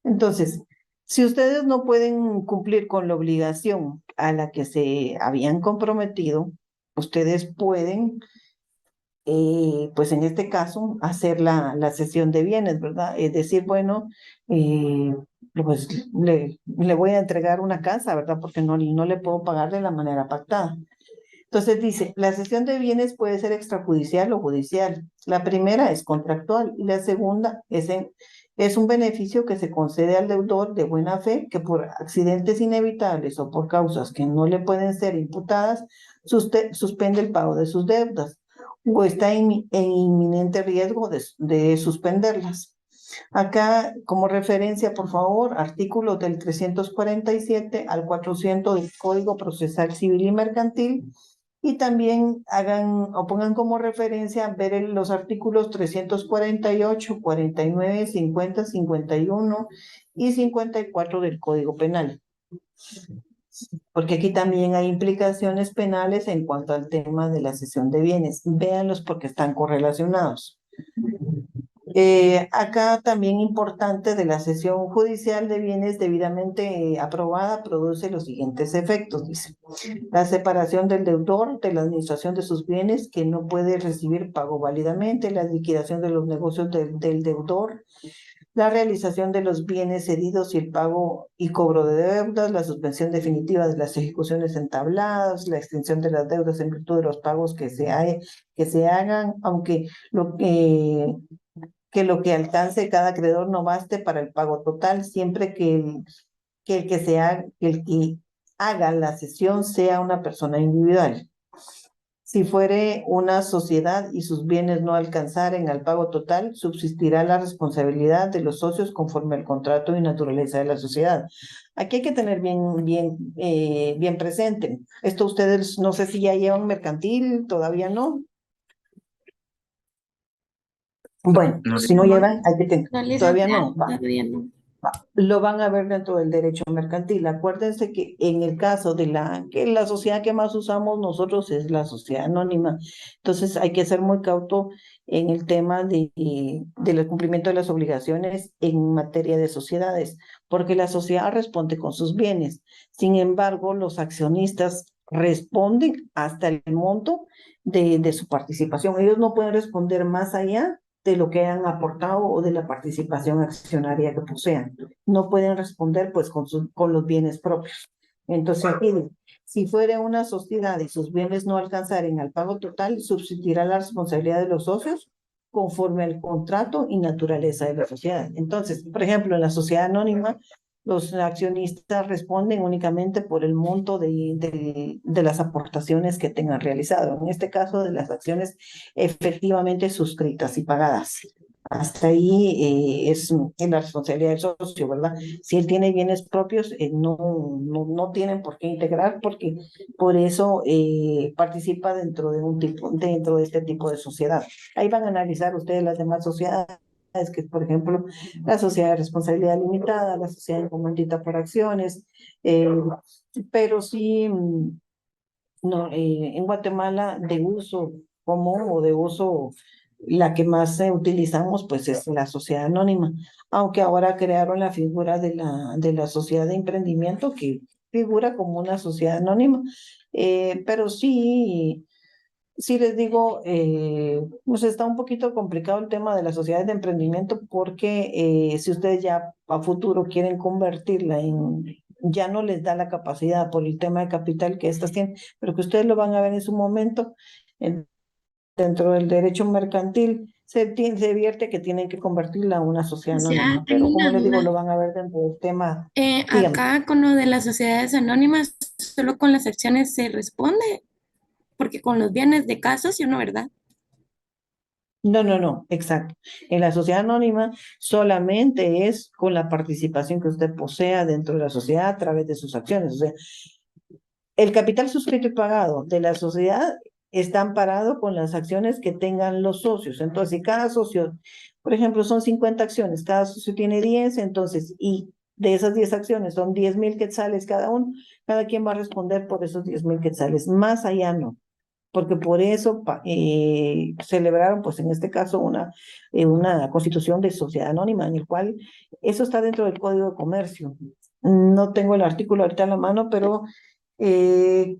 Entonces, si ustedes no pueden cumplir con la obligación a la que se habían comprometido, ustedes pueden, pues en este caso, hacer la cesión de bienes, ¿verdad? Es decir, bueno, pues le voy a entregar una casa, ¿verdad? Porque no le puedo pagar de la manera pactada. Entonces dice, la cesión de bienes puede ser extrajudicial o judicial. La primera es contractual y la segunda es un beneficio que se concede al deudor de buena fe que por accidentes inevitables o por causas que no le pueden ser imputadas, suspende el pago de sus deudas o está en inminente riesgo de suspenderlas. Acá, como referencia, por favor, artículos del 347 al 400 del Código Procesal Civil y Mercantil, y también hagan o pongan como referencia ver los artículos 348, 49, 50, 51 y 54 del Código Penal. Porque aquí también hay implicaciones penales en cuanto al tema de la cesión de bienes. Véanlos porque están correlacionados. Acá también importante de la cesión judicial de bienes debidamente aprobada produce los siguientes efectos, dice. La separación del deudor de la administración de sus bienes que no puede recibir pago válidamente, la liquidación de los negocios del deudor, la realización de los bienes cedidos y el pago y cobro de deudas, la suspensión definitiva de las ejecuciones entabladas, la extinción de las deudas en virtud de los pagos que se hagan, aunque lo que alcance cada acreedor no baste para el pago total, siempre que el que haga la cesión sea una persona individual. Si fuere una sociedad y sus bienes no alcanzaren al pago total, subsistirá la responsabilidad de los socios conforme al contrato y naturaleza de la sociedad. Aquí hay que tener bien presente. Esto ustedes no sé si ya llevan mercantil, todavía no. Bueno, No, si no llevan, hay que tener. No, Todavía licenciada, no. Va. todavía no. Lo van a ver dentro del derecho mercantil. Acuérdense que en el caso de la sociedad que más usamos nosotros es la sociedad anónima. Entonces hay que ser muy cauto en el tema del cumplimiento de las obligaciones en materia de sociedades, porque la sociedad responde con sus bienes. Sin embargo, los accionistas responden hasta el monto de su participación. Ellos no pueden responder más allá de lo que han aportado o de la participación accionaria que posean. No pueden responder pues con los bienes propios. Entonces aquí, si fuera una sociedad y sus bienes no alcanzaren al pago total, subsistirá la responsabilidad de los socios conforme al contrato y naturaleza de la sociedad. Entonces, por ejemplo, en la sociedad anónima, los accionistas responden únicamente por el monto de las aportaciones que tengan realizado. En este caso, de las acciones efectivamente suscritas y pagadas. Hasta ahí es la responsabilidad del socio, ¿verdad? Si él tiene bienes propios, no tienen por qué integrar, porque por eso participa dentro de este tipo de sociedad. Ahí van a analizar ustedes las demás sociedades, que por ejemplo la sociedad de responsabilidad limitada, la sociedad comandita por acciones, pero sí, no, en Guatemala de uso común o de uso, la que más utilizamos pues es la sociedad anónima, aunque ahora crearon la figura de la sociedad de emprendimiento que figura como una sociedad anónima, pero sí les digo, pues está un poquito complicado el tema de las sociedades de emprendimiento porque si ustedes ya a futuro quieren convertirla ya no les da la capacidad por el tema de capital que estas tienen, pero que ustedes lo van a ver en su momento. Dentro del derecho mercantil se vierte que tienen que convertirla a una sociedad O sea, anónima, tengo pero como una les digo, duda. lo van a ver dentro del tema. Dígame. Acá con lo de las sociedades anónimas, solo con las acciones se responde, porque con los bienes de casa, sí o no, ¿verdad? No, exacto. En la sociedad anónima solamente es con la participación que usted posea dentro de la sociedad a través de sus acciones. O sea, el capital suscrito y pagado de la sociedad está amparado con las acciones que tengan los socios. Entonces, si cada socio, por ejemplo, son 50 acciones, cada socio tiene 10, entonces, y de esas 10 acciones son 10,000 quetzales cada uno, cada quien va a responder por esos 10,000 quetzales. Más allá no, porque por eso celebraron, pues en este caso, una constitución de sociedad anónima, en el cual eso está dentro del Código de Comercio. No tengo el artículo ahorita en la mano, pero eh,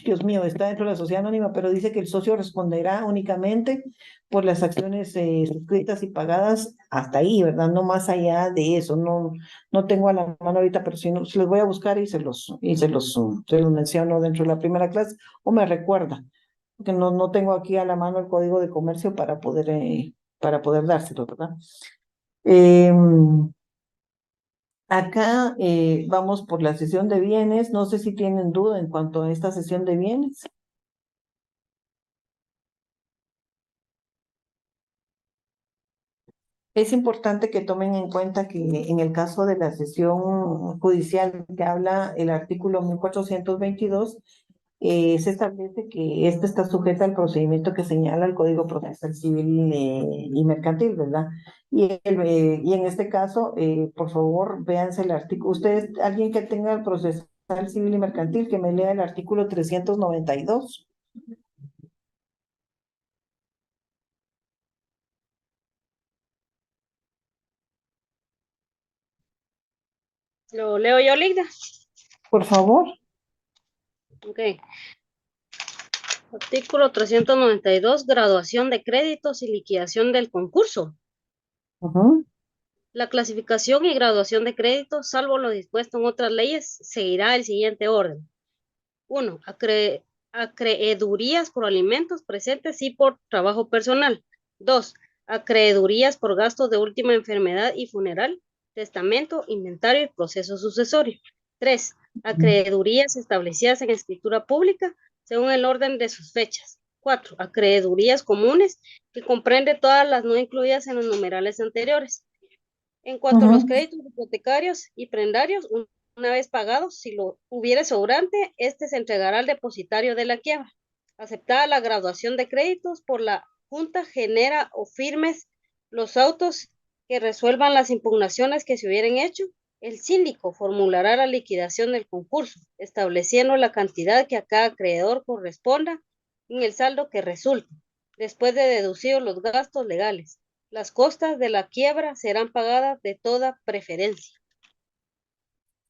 Dios mío, está dentro de la sociedad anónima, pero dice que el socio responderá únicamente por las acciones suscritas y pagadas hasta ahí, ¿verdad? No más allá de eso. No tengo a la mano ahorita, pero si no, se los voy a buscar y se los menciono dentro de la primera clase o me recuerda, porque no tengo aquí a la mano el Código de Comercio para poder dárselo, ¿verdad? Acá vamos por la sesión de bienes. No sé si tienen duda en cuanto a esta sesión de bienes. Es importante que tomen en cuenta que en el caso de la sesión judicial que habla el artículo 1422, se establece que esta está sujeta al procedimiento que señala el Código Procesal Civil y Mercantil, ¿verdad? Y en este caso, por favor, véanse el artículo. Ustedes, alguien que tenga el Procesal Civil y Mercantil, que me lea el artículo 392. Lo leo yo, Ligda. Por favor. Ok. Artículo 392, graduación de créditos y liquidación del concurso. Ujú. La clasificación y graduación de créditos, salvo lo dispuesto en otras leyes, seguirá el siguiente orden. 1. Acreedurías por alimentos presentes y por trabajo personal. 2. Acreedurías por gastos de última enfermedad y funeral, testamento, inventario y proceso sucesorio. 3. Acreedurías establecidas en escritura pública según el orden de sus fechas. 4. Acreedurías comunes, que comprende todas las no incluidas en los numerales anteriores. En cuanto a los créditos hipotecarios y prendarios, una vez pagados, si lo hubiere sobrante, este se entregará al depositario de la quiebra. Aceptada la graduación de créditos por la Junta, genera o firmes los autos que resuelvan las impugnaciones que se hubieran hecho, el síndico formulará la liquidación del concurso, estableciendo la cantidad que a cada acreedor corresponda en el saldo que resulte, después de deducidos los gastos legales. Las costas de la quiebra serán pagadas de toda preferencia.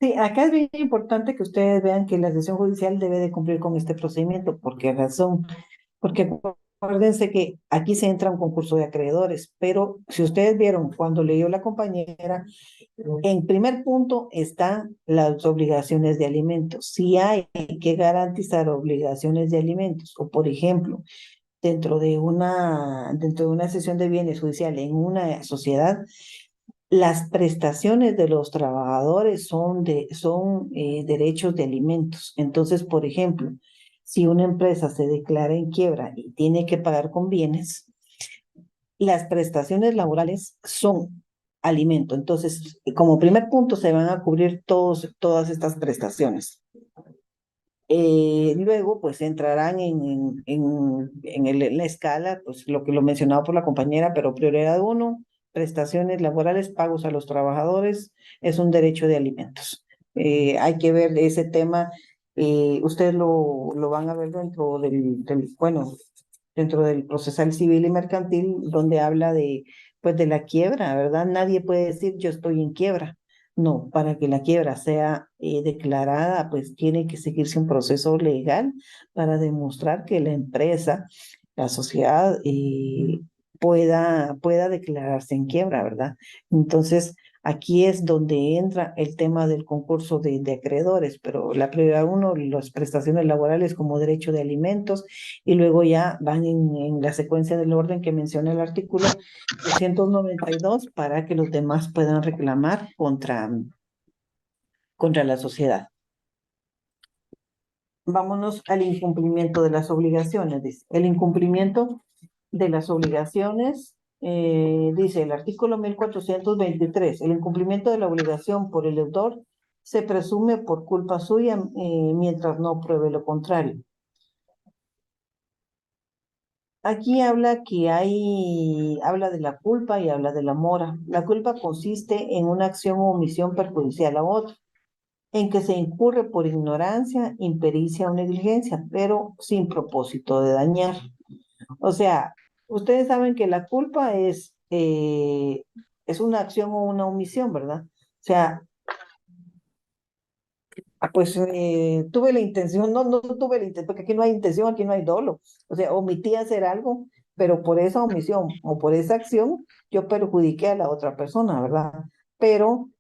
Sí, acá es bien importante que ustedes vean que la sesión judicial debe de cumplir con este procedimiento. ¿Por qué razón? Porque acuérdense que aquí se entra un concurso de acreedores, pero si ustedes vieron cuando leyó la compañera, en primer punto están las obligaciones de alimentos. Si hay que garantizar obligaciones de alimentos, o por ejemplo, dentro de una sesión de bienes judicial en una sociedad, las prestaciones de los trabajadores son derechos de alimentos. Entonces, por ejemplo, si una empresa se declara en quiebra y tiene que pagar con bienes, las prestaciones laborales son alimento. Entonces, como primer punto, se van a cubrir todas estas prestaciones. Luego, pues entrarán en la escala, pues lo mencionado por la compañera, pero prioridad 1, prestaciones laborales, pagos a los trabajadores, es un derecho de alimentos. Hay que ver ese tema, ustedes lo van a ver dentro del procesal civil y mercantil, donde habla pues de la quiebra, ¿verdad? Nadie puede decir yo estoy en quiebra. No, para que la quiebra sea declarada, pues tiene que seguirse un proceso legal para demostrar que la empresa, la sociedad, pueda declararse en quiebra, ¿verdad? Entonces, Aquí es donde entra el tema del concurso de acreedores, pero la prioridad uno, las prestaciones laborales como derecho de alimentos, y luego ya van en la secuencia del orden que menciona el artículo 292 para que los demás puedan reclamar contra la sociedad. Vámonos al incumplimiento de las obligaciones. Dice. El incumplimiento de las obligaciones, dice el artículo 1423, el incumplimiento de la obligación por el deudor se presume por culpa suya mientras no pruebe lo contrario. Aquí habla habla de la culpa y habla de la mora. La culpa consiste en una acción o omisión perjudicial a otro, en que se incurre por ignorancia, impericia o negligencia, pero sin propósito de dañar. O sea, ustedes saben que la culpa es una acción o una omisión, ¿verdad? O sea, pues tuve la intención, no tuve la intención, porque aquí no hay intención, aquí no hay dolo. O sea, omití hacer algo, pero por esa omisión o por esa acción, yo perjudiqué a la otra persona, ¿verdad? Pero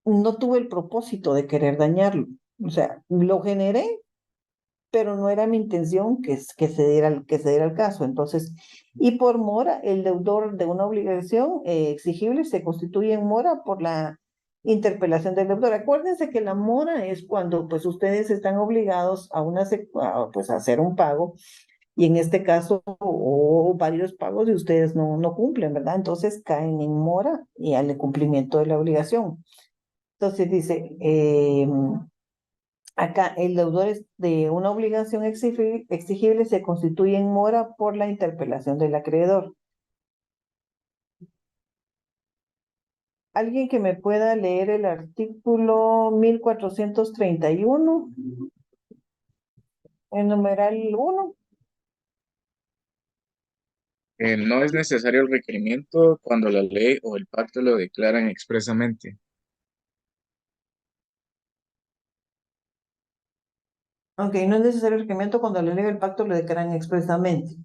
no tuve el propósito de querer dañarlo. O sea, lo generé, pero no era mi intención que se diera el caso. Entonces, y por mora, el deudor de una obligación exigible se constituye en mora por la interpelación del deudor. Acuérdense que la mora es cuando pues ustedes están obligados pues, a hacer un pago, y en este caso, o varios pagos y ustedes no cumplen, ¿verdad? Entonces caen en mora y al cumplimiento de la obligación. Entonces dice, acá el deudor de una obligación exigible se constituye en mora por la interpelación del acreedor. ¿Alguien que me pueda leer el artículo 1431, el numeral 1? No es necesario el requerimiento cuando la ley o el pacto lo declaran expresamente. Ok, no es necesario el requerimiento cuando la ley o el pacto lo declaran expresamente.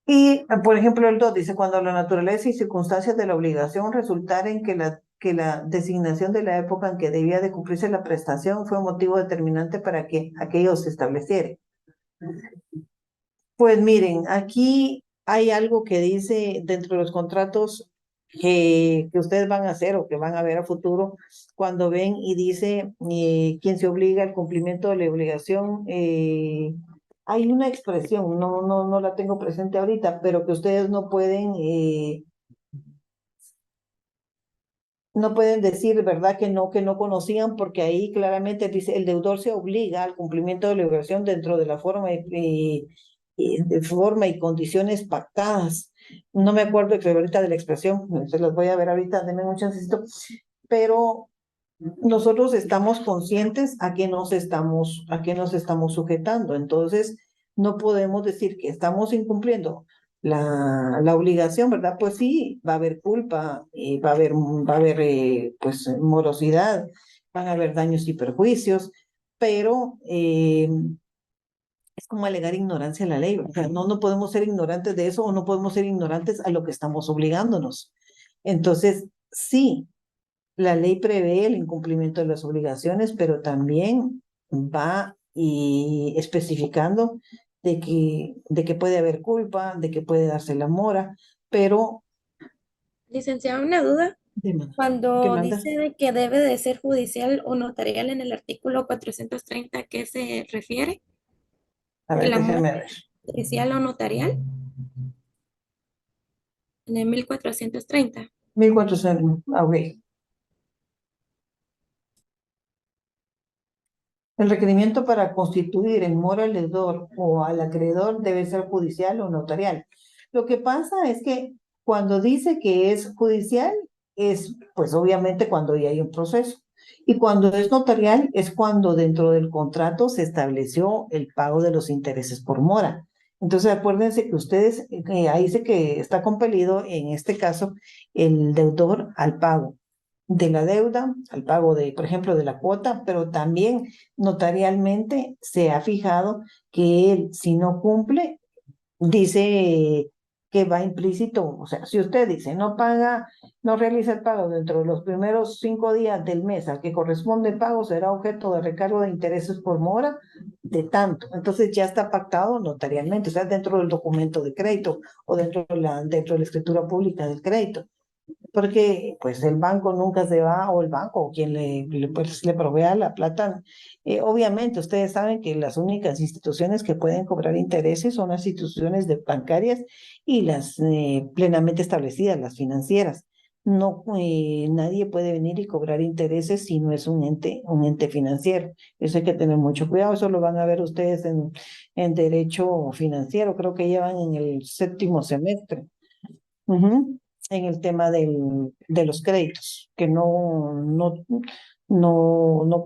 Y, por ejemplo, el 2 dice, cuando la naturaleza y circunstancias de la obligación resultaren que la designación de la época en que debía de cumplirse la prestación fue motivo determinante para que aquello se estableciera. Pues miren, aquí hay algo que dice dentro de los contratos que ustedes van a hacer o que van a ver a futuro, cuando ven y dice quien se obliga al cumplimiento de la obligación, hay una expresión, no la tengo presente ahorita, pero que ustedes no pueden decir, ¿verdad? Que no conocían, porque ahí claramente dice, el deudor se obliga al cumplimiento de la obligación dentro de la forma de forma y condiciones pactadas. No me acuerdo ahorita de la expresión, se las voy a ver ahorita, denme un chancecito, pero nosotros estamos conscientes a qué nos estamos sujetando. Entonces, no podemos decir que estamos incumpliendo la obligación, ¿verdad? Pues sí, va a haber culpa, va a haber pues morosidad, van a haber daños y perjuicios, pero es como alegar ignorancia a la ley. O sea, no podemos ser ignorantes de eso o no podemos ser ignorantes a lo que estamos obligándonos. Entonces, sí, la ley prevé el incumplimiento de las obligaciones, pero también va especificando de que puede haber culpa, de que puede darse la mora, pero... Licenciada, una duda. ¿Qué Cuando mandas? dice de que debe de ser judicial o notarial en el artículo 430, ¿a qué se refiere? A ver, ¿El amor déjeme ver. judicial o notarial? En el 1430. 1400, ok. El requerimiento para constituir en mora al deudor o al acreedor debe ser judicial o notarial. Lo que pasa es que cuando dice que es judicial, es pues obviamente cuando ya hay un proceso. Y cuando es notarial, es cuando dentro del contrato se estableció el pago de los intereses por mora. Entonces acuérdense que ustedes, ahí dice que está compelido, en este caso, el deudor al pago de la deuda, al pago de, por ejemplo, de la cuota, pero también notarialmente se ha fijado que él, si no cumple, dice que va implícito, o sea, si usted dice no paga, no realiza el pago dentro de los primeros 5 días del mes al que corresponde el pago, será objeto de recargo de intereses por mora de tanto. Entonces ya está pactado notarialmente, o sea, dentro del documento de crédito o dentro de la escritura pública del crédito. Porque pues el banco nunca se va, o el banco, o quien pues, le provea la plata. Obviamente, ustedes saben que las únicas instituciones que pueden cobrar intereses son las instituciones bancarias y las plenamente establecidas, las financieras. No, nadie puede venir y cobrar intereses si no es un ente financiero. Eso hay que tener mucho cuidado. Eso lo van a ver ustedes en derecho financiero. Creo que llevan en el 7º semestre. En el tema de los créditos, que no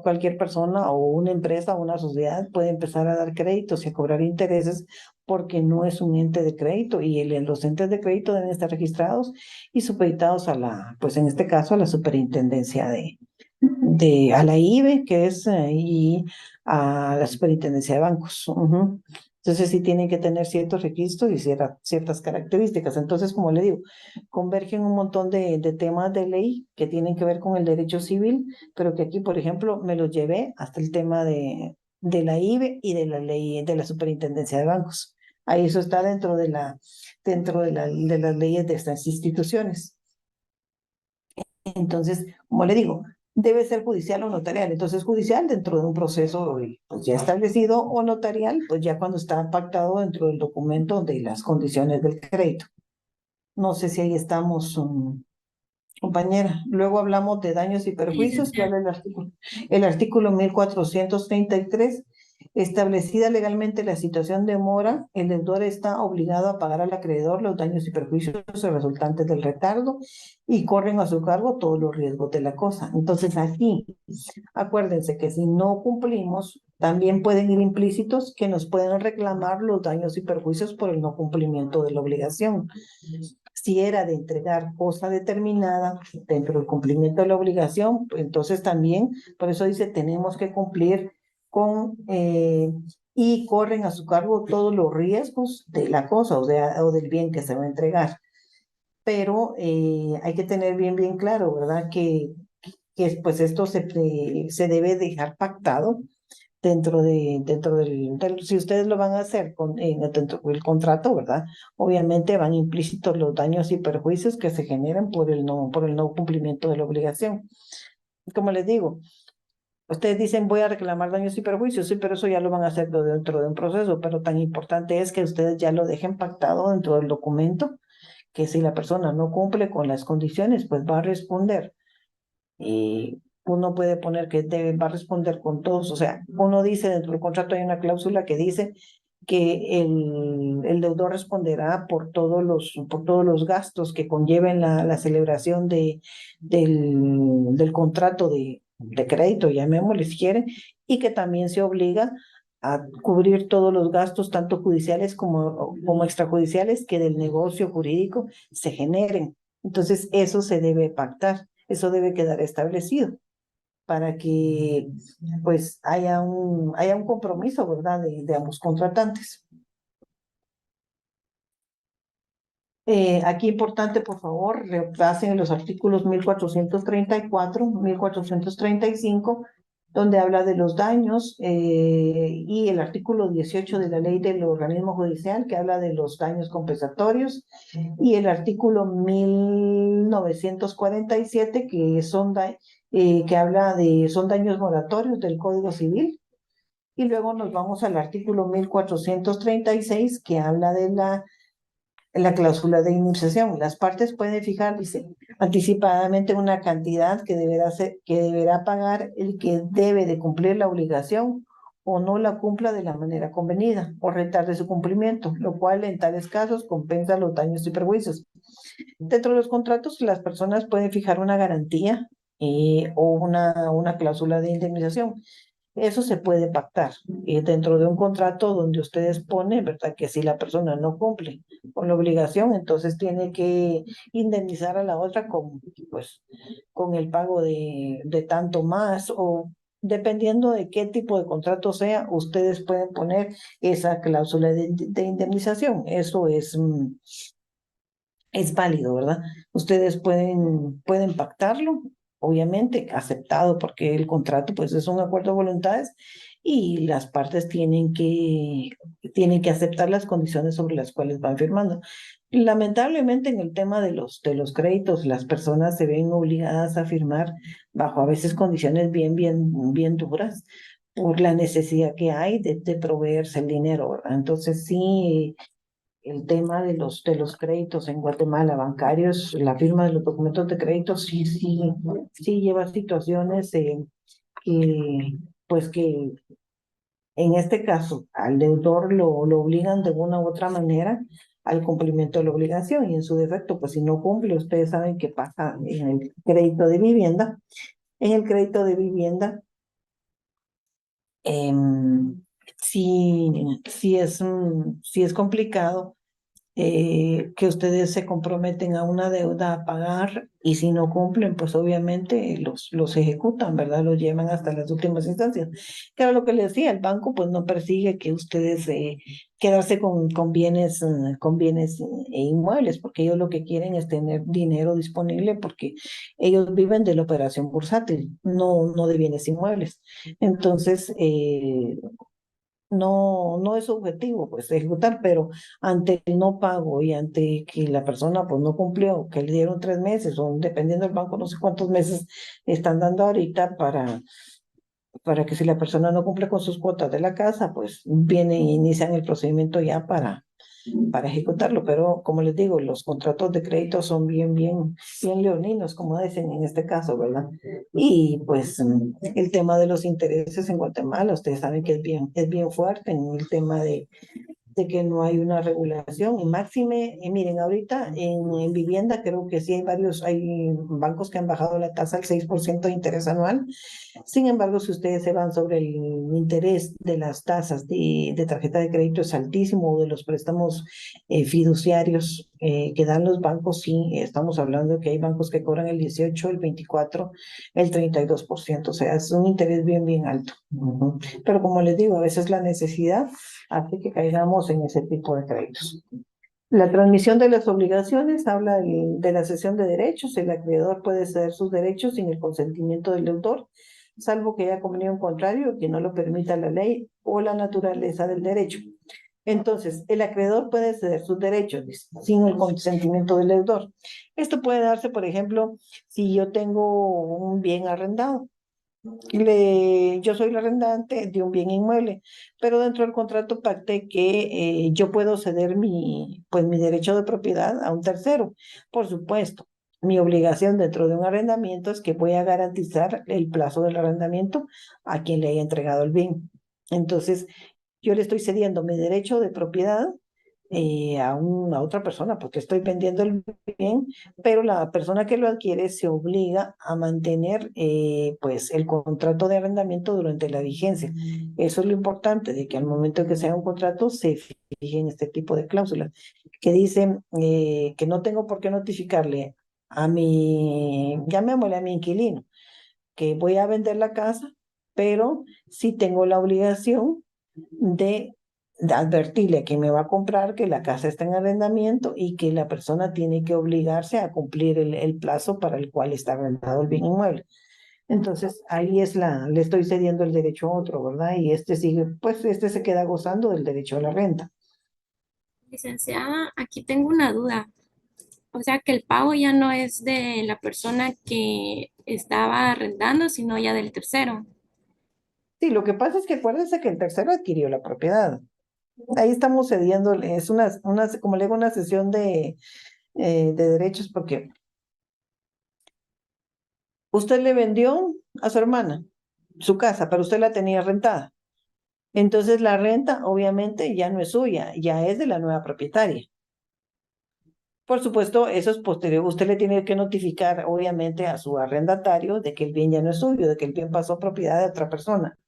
cualquier persona o una empresa o una sociedad puede empezar a dar créditos y a cobrar intereses porque no es un ente de crédito, y los entes de crédito deben estar registrados y supeditados pues en este caso a la superintendencia a la IBE, que es y a la superintendencia de bancos. Entonces sí tienen que tener ciertos requisitos y ciertas características. Entonces, como le digo, convergen un montón de temas de ley que tienen que ver con el derecho civil, pero que aquí, por ejemplo, me los llevé hasta el tema de la IBE y de la ley de la superintendencia de bancos. Ahí eso está dentro de las leyes de estas instituciones. Entonces, como le digo, debe ser judicial o notarial. Entonces, judicial dentro de un proceso pues, ya establecido, o notarial, pues ya cuando está pactado dentro del documento de las condiciones del crédito. No sé si ahí estamos, compañera. Luego hablamos de daños y perjuicios, que habla el artículo 1433. Establecida legalmente la situación de mora, el deudor está obligado a pagar al acreedor los daños y perjuicios resultantes del retardo y corren a su cargo todos los riesgos de la cosa. Entonces aquí, acuérdense que si no cumplimos, también pueden ir implícitos que nos pueden reclamar los daños y perjuicios por el no cumplimiento de la obligación. Si era de entregar cosa determinada dentro del cumplimiento de la obligación, entonces también, por eso dice, tenemos que cumplir y corren a su cargo todos los riesgos de la cosa, o del bien que se va a entregar. Pero hay que tener bien claro, ¿verdad? Que pues esto se debe dejar pactado dentro del si ustedes lo van a hacer dentro del contrato, ¿verdad? Obviamente van implícitos los daños y perjuicios que se generan por el no cumplimiento de la obligación. Como les digo, ustedes dicen voy a reclamar daños y perjuicios, sí, pero eso ya lo van a hacer dentro de un proceso, pero tan importante es que ustedes ya lo dejen pactado dentro del documento, que si la persona no cumple con las condiciones, pues va a responder. Y uno puede poner que va a responder con todos, o sea, uno dice dentro del contrato hay una cláusula que dice que el deudor responderá por todos los gastos que conlleven la celebración del contrato de crédito, llamémosle si quieren, y que también se obliga a cubrir todos los gastos, tanto judiciales como extrajudiciales, que del negocio jurídico se generen. Entonces, eso se debe pactar, eso debe quedar establecido para que pues haya un compromiso, ¿verdad?, de ambos contratantes. Aquí importante, por favor, repasen los artículos 1434, 1435, donde habla de los daños, y el artículo 18 de la ley del organismo judicial, que habla de los daños compensatorios, y el artículo 1947, que habla son daños moratorios del Código Civil. Y luego nos vamos al artículo 1436, que habla de la cláusula de indemnización. Las partes pueden fijar, dice, anticipadamente una cantidad que deberá pagar el que debe de cumplir la obligación o no la cumpla de la manera convenida o retarde su cumplimiento, lo cual en tales casos compensa los daños y perjuicios. Dentro de los contratos, las personas pueden fijar una garantía o una cláusula de indemnización. Eso se puede pactar dentro de un contrato donde ustedes ponen, ¿verdad?, que si la persona no cumple con la obligación, entonces tiene que indemnizar a la otra con el pago de tanto más, o dependiendo de qué tipo de contrato sea, ustedes pueden poner esa cláusula de indemnización. Eso es es válido, ¿verdad? Ustedes pueden pactarlo, obviamente, aceptado, porque el contrato pues es un acuerdo de voluntades y las partes tienen que aceptar las condiciones sobre las cuales van firmando. Lamentablemente en el tema de los créditos, las personas se ven obligadas a firmar bajo a veces condiciones bien duras por la necesidad que hay de proveerse el dinero, ¿verdad? Entonces sí, el tema de los créditos en Guatemala bancarios, la firma de los documentos de crédito, sí lleva situaciones que, pues que en este caso al deudor lo obligan de una u otra manera al cumplimiento de la obligación y en su defecto, pues si no cumple, ustedes saben qué pasa en el crédito de vivienda. En el crédito de vivienda, sí, sí es complicado que ustedes se comprometen a una deuda a pagar y si no cumplen, pues obviamente los ejecutan, ¿verdad? Los llevan hasta las últimas instancias. Claro, lo que les decía, el banco pues no persigue que ustedes quedarse con bienes e inmuebles, porque ellos lo que quieren es tener dinero disponible porque ellos viven de la operación bursátil, no de bienes inmuebles. Entonces, no es su objetivo, pues, ejecutar, pero ante el no pago y ante que la persona, pues, no cumplió, que le dieron 3 meses, o dependiendo del banco, no sé cuántos meses están dando ahorita para que si la persona no cumple con sus cuotas de la casa, pues, vienen e inician el procedimiento ya para ejecutarlo, pero como les digo, los contratos de crédito son bien leoninos, como dicen en este caso, ¿verdad? Y pues el tema de los intereses en Guatemala, ustedes saben que es bien fuerte en el tema de que no hay una regulación y máxime, miren, ahorita en vivienda creo que sí hay bancos que han bajado la tasa al 6% de interés anual. Sin embargo, si ustedes se van sobre el interés de las tasas de tarjeta de crédito es altísimo, o de los préstamos fiduciarios que dan los bancos, sí, estamos hablando de que hay bancos que cobran el 18, el 24, el 32%, o sea, es un interés bien alto. Ujú. Pero como les digo, a veces la necesidad hace que caigamos en ese tipo de créditos. La transmisión de las obligaciones habla de la cesión de derechos. El acreedor puede ceder sus derechos sin el consentimiento del deudor, salvo que haya convenido un contrario que no lo permita la ley o la naturaleza del derecho. Entonces, el acreedor puede ceder sus derechos sin el consentimiento del deudor. Esto puede darse, por ejemplo, si yo tengo un bien arrendado. Yo soy la arrendante de un bien inmueble, pero dentro del contrato pacté que yo puedo ceder mi derecho de propiedad a un tercero. Por supuesto, mi obligación dentro de un arrendamiento es que voy a garantizar el plazo del arrendamiento a quien le haya entregado el bien. Entonces, yo le estoy cediendo mi derecho de propiedad a otra persona porque estoy vendiendo el bien, pero la persona que lo adquiere se obliga a mantener pues el contrato de arrendamiento durante la vigencia. Eso es lo importante, de que al momento que se haga un contrato se fijen este tipo de cláusulas que dicen que no tengo por qué notificarle llamémosle a mi inquilino, que voy a vender la casa, pero sí tengo la obligación de advertirle que me va a comprar que la casa está en arrendamiento y que la persona tiene que obligarse a cumplir el plazo para el cual está arrendado el bien inmueble. Entonces, ahí le estoy cediendo el derecho a otro, ¿verdad? Y este se queda gozando del derecho a la renta. Licenciada, aquí tengo una duda. O sea que el pago ya no es de la persona que estaba arrendando, sino ya del tercero. Sí, lo que pasa es que acuérdense que el tercero adquirió la propiedad. Ahí estamos cediendo, es como le digo, una sesión de derechos porque usted le vendió a su hermana su casa, pero usted la tenía rentada. Entonces la renta obviamente ya no es suya, ya es de la nueva propietaria. Por supuesto, eso es posterior. Usted le tiene que notificar obviamente a su arrendatario de que el bien ya no es suyo, de que el bien pasó a propiedad de otra persona.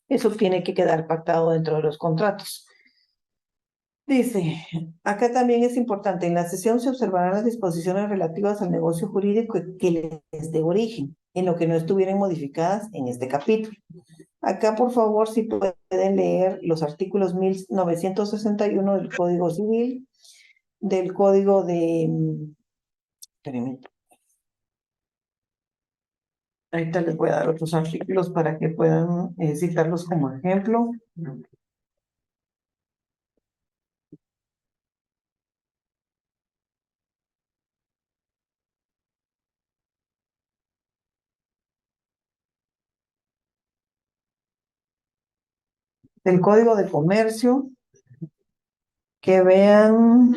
Eso tiene que quedar pactado dentro de los contratos. Dice, acá también es importante, en la sesión se observarán las disposiciones relativas al negocio jurídico que les dé origen, en lo que no estuvieran modificadas en este capítulo. Acá, por favor, si pueden leer los artículos 1961 del Código Civil, del código de... espérenme, ahorita les voy a dar otros artículos para que puedan citarlos como ejemplo. Del Código de Comercio, que vean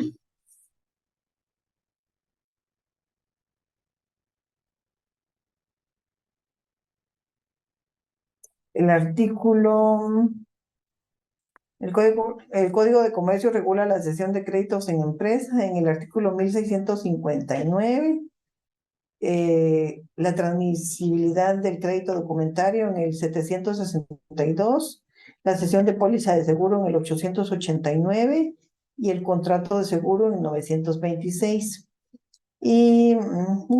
el artículo, el Código de Comercio regula la cesión de créditos en empresa en el artículo 1659, la transmisibilidad del crédito documentario en el 762, la cesión de póliza de seguro en el 889 y el contrato de seguro en el 926. Y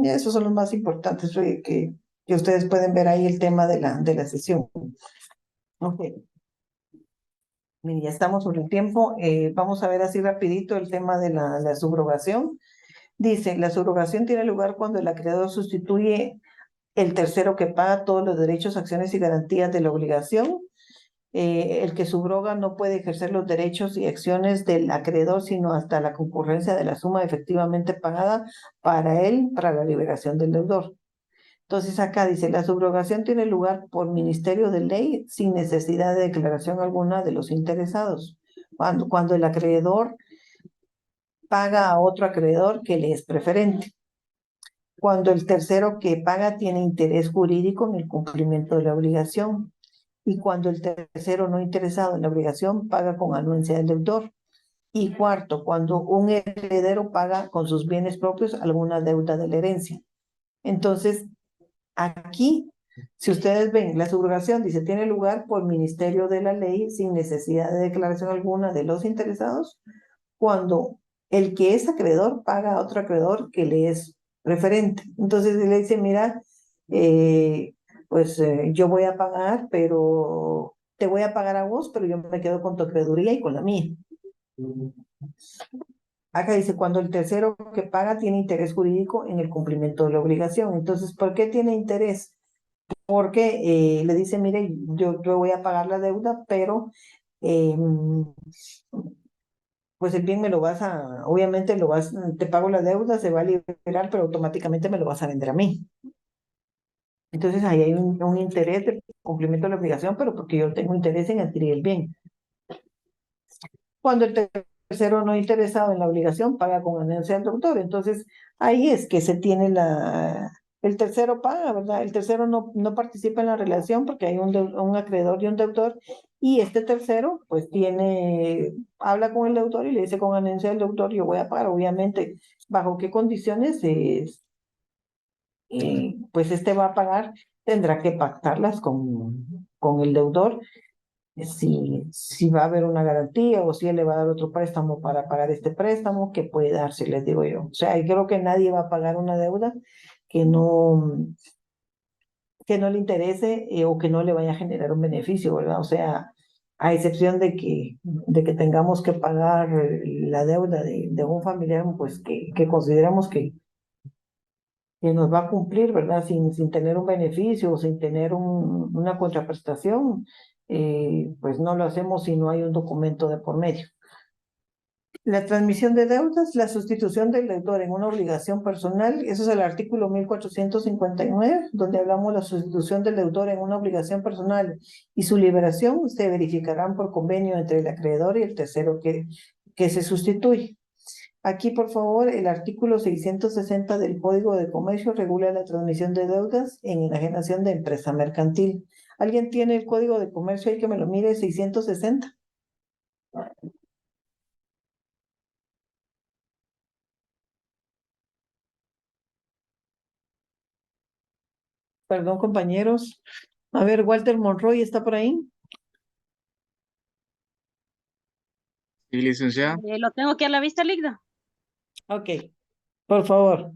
esos son los más importantes que ustedes pueden ver ahí el tema de la sesión. Ok. Miren, ya estamos sobre el tiempo. Vamos a ver así rapidito el tema de la subrogación. Dice, la subrogación tiene lugar cuando el acreedor sustituye el tercero que paga todos los derechos, acciones y garantías de la obligación. El que subroga no puede ejercer los derechos y acciones del acreedor, sino hasta la concurrencia de la suma efectivamente pagada para él, para la liberación del deudor. Entonces acá dice, la subrogación tiene lugar por ministerio de ley sin necesidad de declaración alguna de los interesados. Cuando el acreedor paga a otro acreedor que le es preferente. Cuando el tercero que paga tiene interés jurídico en el cumplimiento de la obligación. Y cuando el tercero no interesado en la obligación paga con anuencia del deudor. Y cuarto, cuando un heredero paga con sus bienes propios alguna deuda de la herencia. Entonces, aquí, si ustedes ven, la subrogación dice, tiene lugar por ministerio de la ley sin necesidad de declaración alguna de los interesados, cuando el que es acreedor paga a otro acreedor que le es preferente. Entonces le dice, mira, yo voy a pagar, pero te voy a pagar a vos, pero yo me quedo con tu acreeduría y con la mía. Acá dice, cuando el tercero que paga tiene interés jurídico en el cumplimiento de la obligación. Entonces, ¿por qué tiene interés? Porque le dice, mire, yo voy a pagar la deuda, pero pues el bien me lo vas a, obviamente te pago la deuda, se va a liberar, pero automáticamente me lo vas a vender a mí. Entonces ahí hay un interés de cumplimiento de la obligación, pero porque yo tengo interés en adquirir el bien. Cuando el tercero no interesado en la obligación paga con ganancia del deudor, entonces ahí es que se tiene el tercero paga, ¿verdad? El tercero no participa en la relación porque hay un acreedor y un deudor, y este tercero pues habla con el deudor y le dice con ganancia del deudor, yo voy a pagar, obviamente, bajo qué condiciones pues este va a pagar, tendrá que pactarlas con el deudor, si va a haber una garantía o si él le va a dar otro préstamo para pagar este préstamo, que puede darse, les digo yo. O sea, creo que nadie va a pagar una deuda que no le interese o que no le vaya a generar un beneficio, ¿verdad? O sea, a excepción de que tengamos que pagar la deuda de un familiar, pues que consideramos que nos va a cumplir, ¿verdad? Sin tener un beneficio o sin tener una contraprestación, pues no lo hacemos si no hay un documento de por medio. La transmisión de deudas, la sustitución del deudor en una obligación personal, eso es el artículo 1459, donde hablamos de la sustitución del deudor en una obligación personal y su liberación se verificarán por convenio entre el acreedor y el tercero que se sustituye. Aquí, por favor, el artículo 660 del Código de Comercio regula la transmisión de deudas en enajenación de empresa mercantil. ¿Alguien tiene el Código de Comercio ahí que me lo mire? 660. Perdón, compañeros. A ver, Walter Monroy, ¿está por ahí? Sí, licenciada. Lo tengo aquí a la vista, Ligda. Ok, por favor.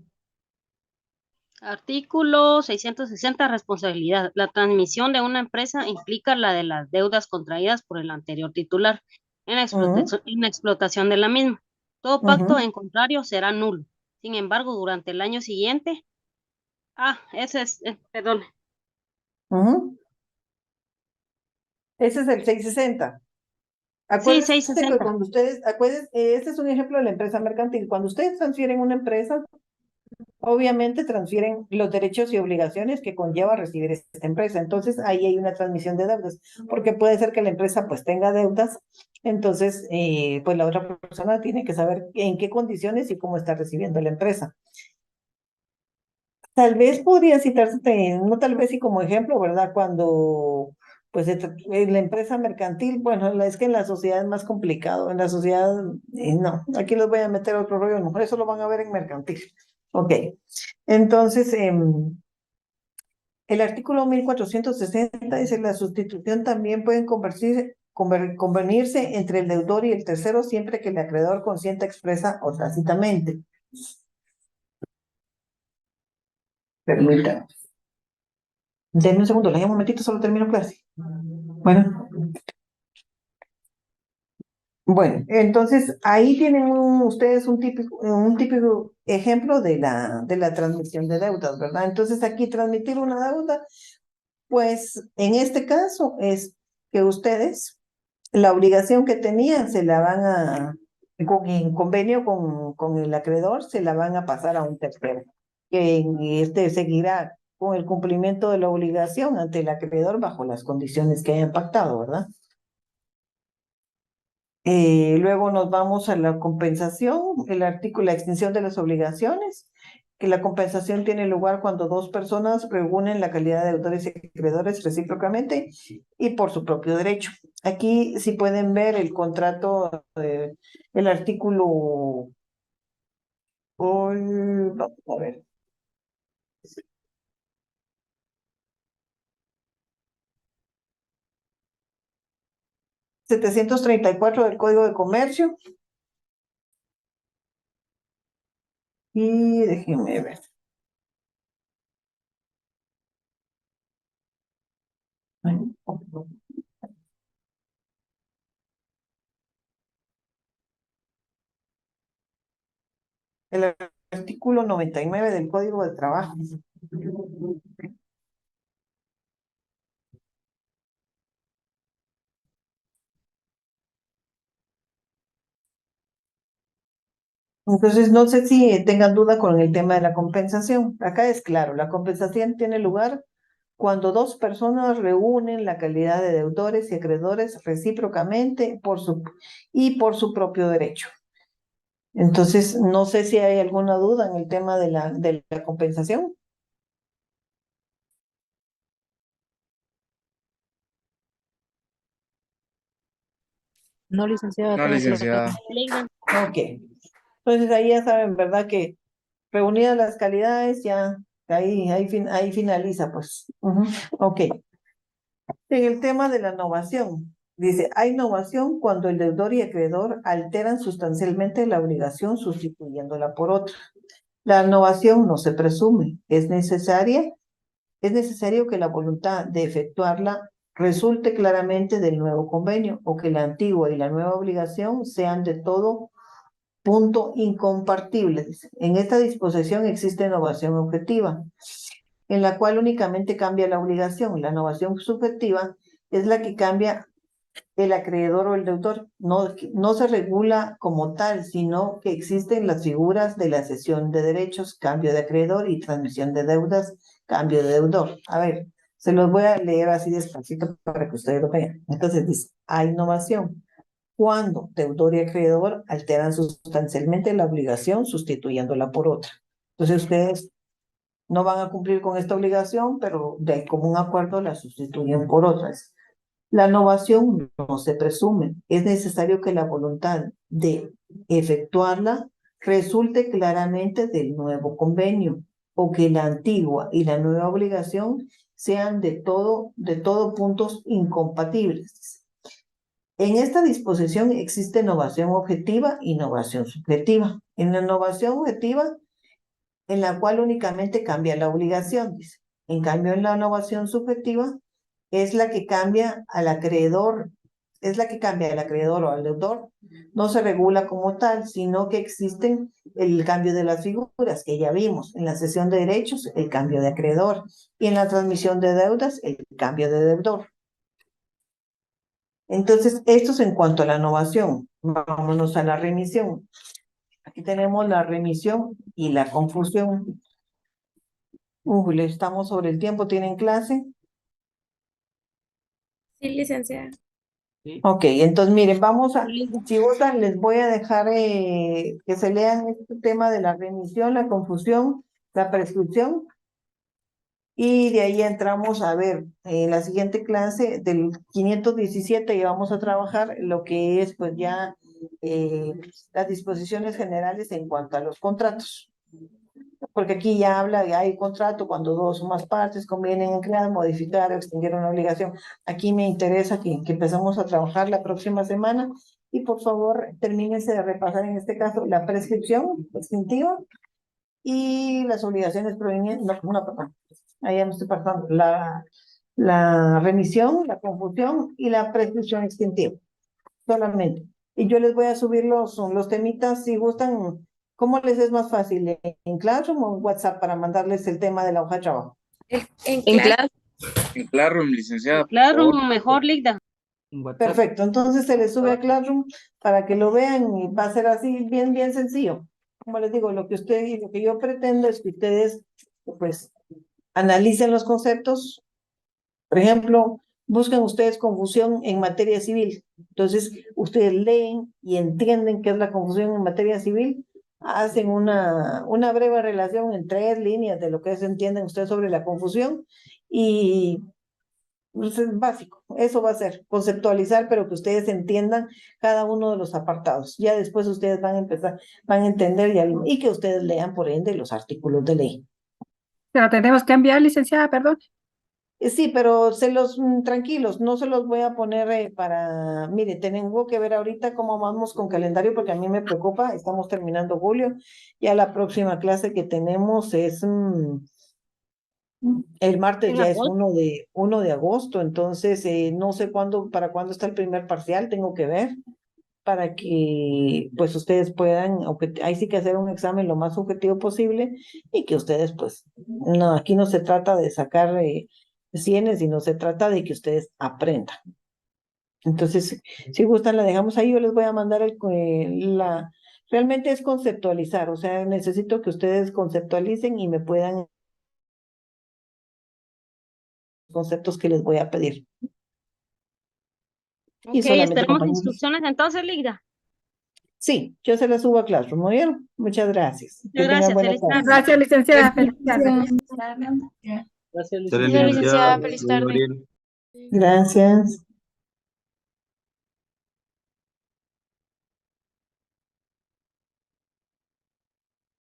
Artículo 660, responsabilidad. La transmisión de una empresa implica la de las deudas contraídas por el anterior titular en la explotación de la misma. Todo pacto Ujú, en contrario será nulo. Sin embargo, durante el año siguiente, ese es, perdón, ujú. Ese es el 660. sí, Acuérdense que 660. cuando ustedes, acuérdense, este es un ejemplo de la empresa mercantil. Cuando ustedes transfieren una empresa, obviamente transfieren los derechos y obligaciones que conlleva recibir esta empresa. Entonces ahí hay una transmisión de deudas, porque puede ser que la empresa pues tenga deudas, entonces pues la otra persona tiene que saber en qué condiciones y cómo está recibiendo la empresa. Tal vez podría citarse, no tal vez y como ejemplo, ¿verdad? Cuando pues en la empresa mercantil, bueno, es que en la sociedad es más complicado, en la sociedad, no, aquí les voy a meter otro rollo, no, eso lo van a ver en mercantil. Ok, entonces, el artículo 1460 dice, la sustitución también pueden convenirse entre el deudor y el tercero siempre que el acreedor consienta expresa o tácitamente. Permítanme. Denme un segundo, le doy un momentito, solo termino clase. Bueno. Bueno, entonces ahí tienen ustedes un típico ejemplo de la transmisión de deudas, ¿verdad? Entonces aquí transmitir una deuda, pues en este caso es que ustedes la obligación que tenían se la van en convenio con el acreedor, se la van a pasar a un tercero, que seguirá con el cumplimiento de la obligación ante el acreedor bajo las condiciones que hayan pactado, ¿verdad? Luego nos vamos a la compensación, el artículo, la extinción de las obligaciones, que la compensación tiene lugar cuando dos personas reúnen la calidad de deudores y acreedores recíprocamente y por su propio derecho. Aquí si pueden ver el contrato, el artículo, vamos a ver, 734 del Código de Comercio. Y déjenme ver. El artículo 99 del Código de Trabajo. Entonces, no sé si tengan duda con el tema de la compensación. Acá es claro, la compensación tiene lugar cuando dos personas reúnen la calidad de deudores y acreedores recíprocamente y por su propio derecho. Entonces, no sé si hay alguna duda en el tema de la compensación. No, licenciada, No, todo claro. licenciada. Ok. Entonces, ahí ya saben, ¿verdad? Que reunidas las calidades, ya ahí finaliza, pues. Ujú. Ok. En el tema de la novación, dice, hay novación cuando el deudor y acreedor alteran sustancialmente la obligación sustituyéndola por otra. La novación no se presume, es necesario que la voluntad de efectuarla resulte claramente del nuevo convenio o que la antigua y la nueva obligación sean de todo punto incompartibles. En esta disposición existe novación objetiva, en la cual únicamente cambia la obligación. La novación subjetiva es la que cambia el acreedor o el deudor. No se regula como tal, sino que existen las figuras de la cesión de derechos, cambio de acreedor y transmisión de deudas, cambio de deudor. A ver, se los voy a leer así despacito para que ustedes lo vean. Entonces dice, hay innovación cuando deudor y acreedor alteran sustancialmente la obligación sustituyéndola por otra. Entonces ustedes no van a cumplir con esta obligación, pero de común acuerdo la sustituyen por otras. La novación no se presume. Es necesario que la voluntad de efectuarla resulte claramente del nuevo convenio o que la antigua y la nueva obligación sean de todo puntos incompatibles. En esta disposición existe novación objetiva y novación subjetiva. En la novación objetiva, en la cual únicamente cambia la obligación, dice. En cambio, en la novación subjetiva, es la que cambia al acreedor, es la que cambia al acreedor o al deudor no se regula como tal, sino que existen el cambio de las figuras que ya vimos en la cesión de derechos, el cambio de acreedor, y en la transmisión de deudas, el cambio de deudor. Entonces, esto es en cuanto a la innovación. Vámonos a la remisión. Aquí tenemos la remisión y la confusión. Estamos sobre el tiempo, ¿tienen clase? Sí, licenciada. Ok, entonces miren, si gustan, les voy a dejar que se lean este tema de la remisión, la confusión, la prescripción, y de ahí entramos a ver en la siguiente clase del 517 y vamos a trabajar lo que es pues ya las disposiciones generales en cuanto a los contratos. Porque aquí ya habla de hay contrato cuando dos o más partes convienen en crear, modificar o extinguir una obligación. Aquí me interesa que empezamos a trabajar la próxima semana y por favor termínense de repasar en este caso la prescripción extintiva y las obligaciones provenientes, perdón, ahí ya me estoy pasando, la remisión, la confusión y la prescripción extintiva, solamente. Y yo les voy a subir los temitas si gustan. ¿Cómo les es más fácil? ¿En Classroom o en WhatsApp para mandarles el tema de la hoja de trabajo? En En clase. En Classroom, licenciada, por Claro, favor. mejor, Ligda. Perfecto, entonces se les sube a Classroom para que lo vean y va a ser así bien sencillo. Como les digo, lo que yo pretendo es que ustedes pues analicen los conceptos. Por ejemplo, busquen ustedes confusión en materia civil. Entonces, ustedes leen y entienden qué es la confusión en materia civil, hacen una breve relación en 3 líneas de lo que entienden ustedes sobre la confusión y pues, es básico. Eso va a ser conceptualizar, pero que ustedes entiendan cada uno de los apartados. Ya después ustedes van a entender y que ustedes lean, por ende, los artículos de ley. Pero tenemos que enviar, licenciada, perdón. Sí, pero tranquilos, no se los voy a poner mire, tengo que ver ahorita cómo vamos con calendario porque a mí me preocupa, estamos terminando julio, ya la próxima clase que tenemos es el martes, En ya es agosto. 1 de agosto, entonces no sé para cuándo está el primer parcial, tengo que ver para que pues ustedes puedan, ahí sí que hacer un examen lo más objetivo posible y que ustedes pues, no, aquí no se trata de sacar cienes, sino se trata de que ustedes aprendan. Entonces, si gustan, la dejamos ahí, yo les voy a mandar realmente es conceptualizar, o sea, necesito que ustedes conceptualicen y me puedan conceptos que les voy a pedir. Y Ok, solamente esperamos compañeros. instrucciones entonces, Ligda. Sí, yo se las subo a Classroom, ¿muy bien? Muchas gracias. Que tengan Gracias, buena feliz tarde. tarde. Gracias, licenciada. Feliz tarde. Gracias. Gracias, Licenciada, feliz tarde. Gracias.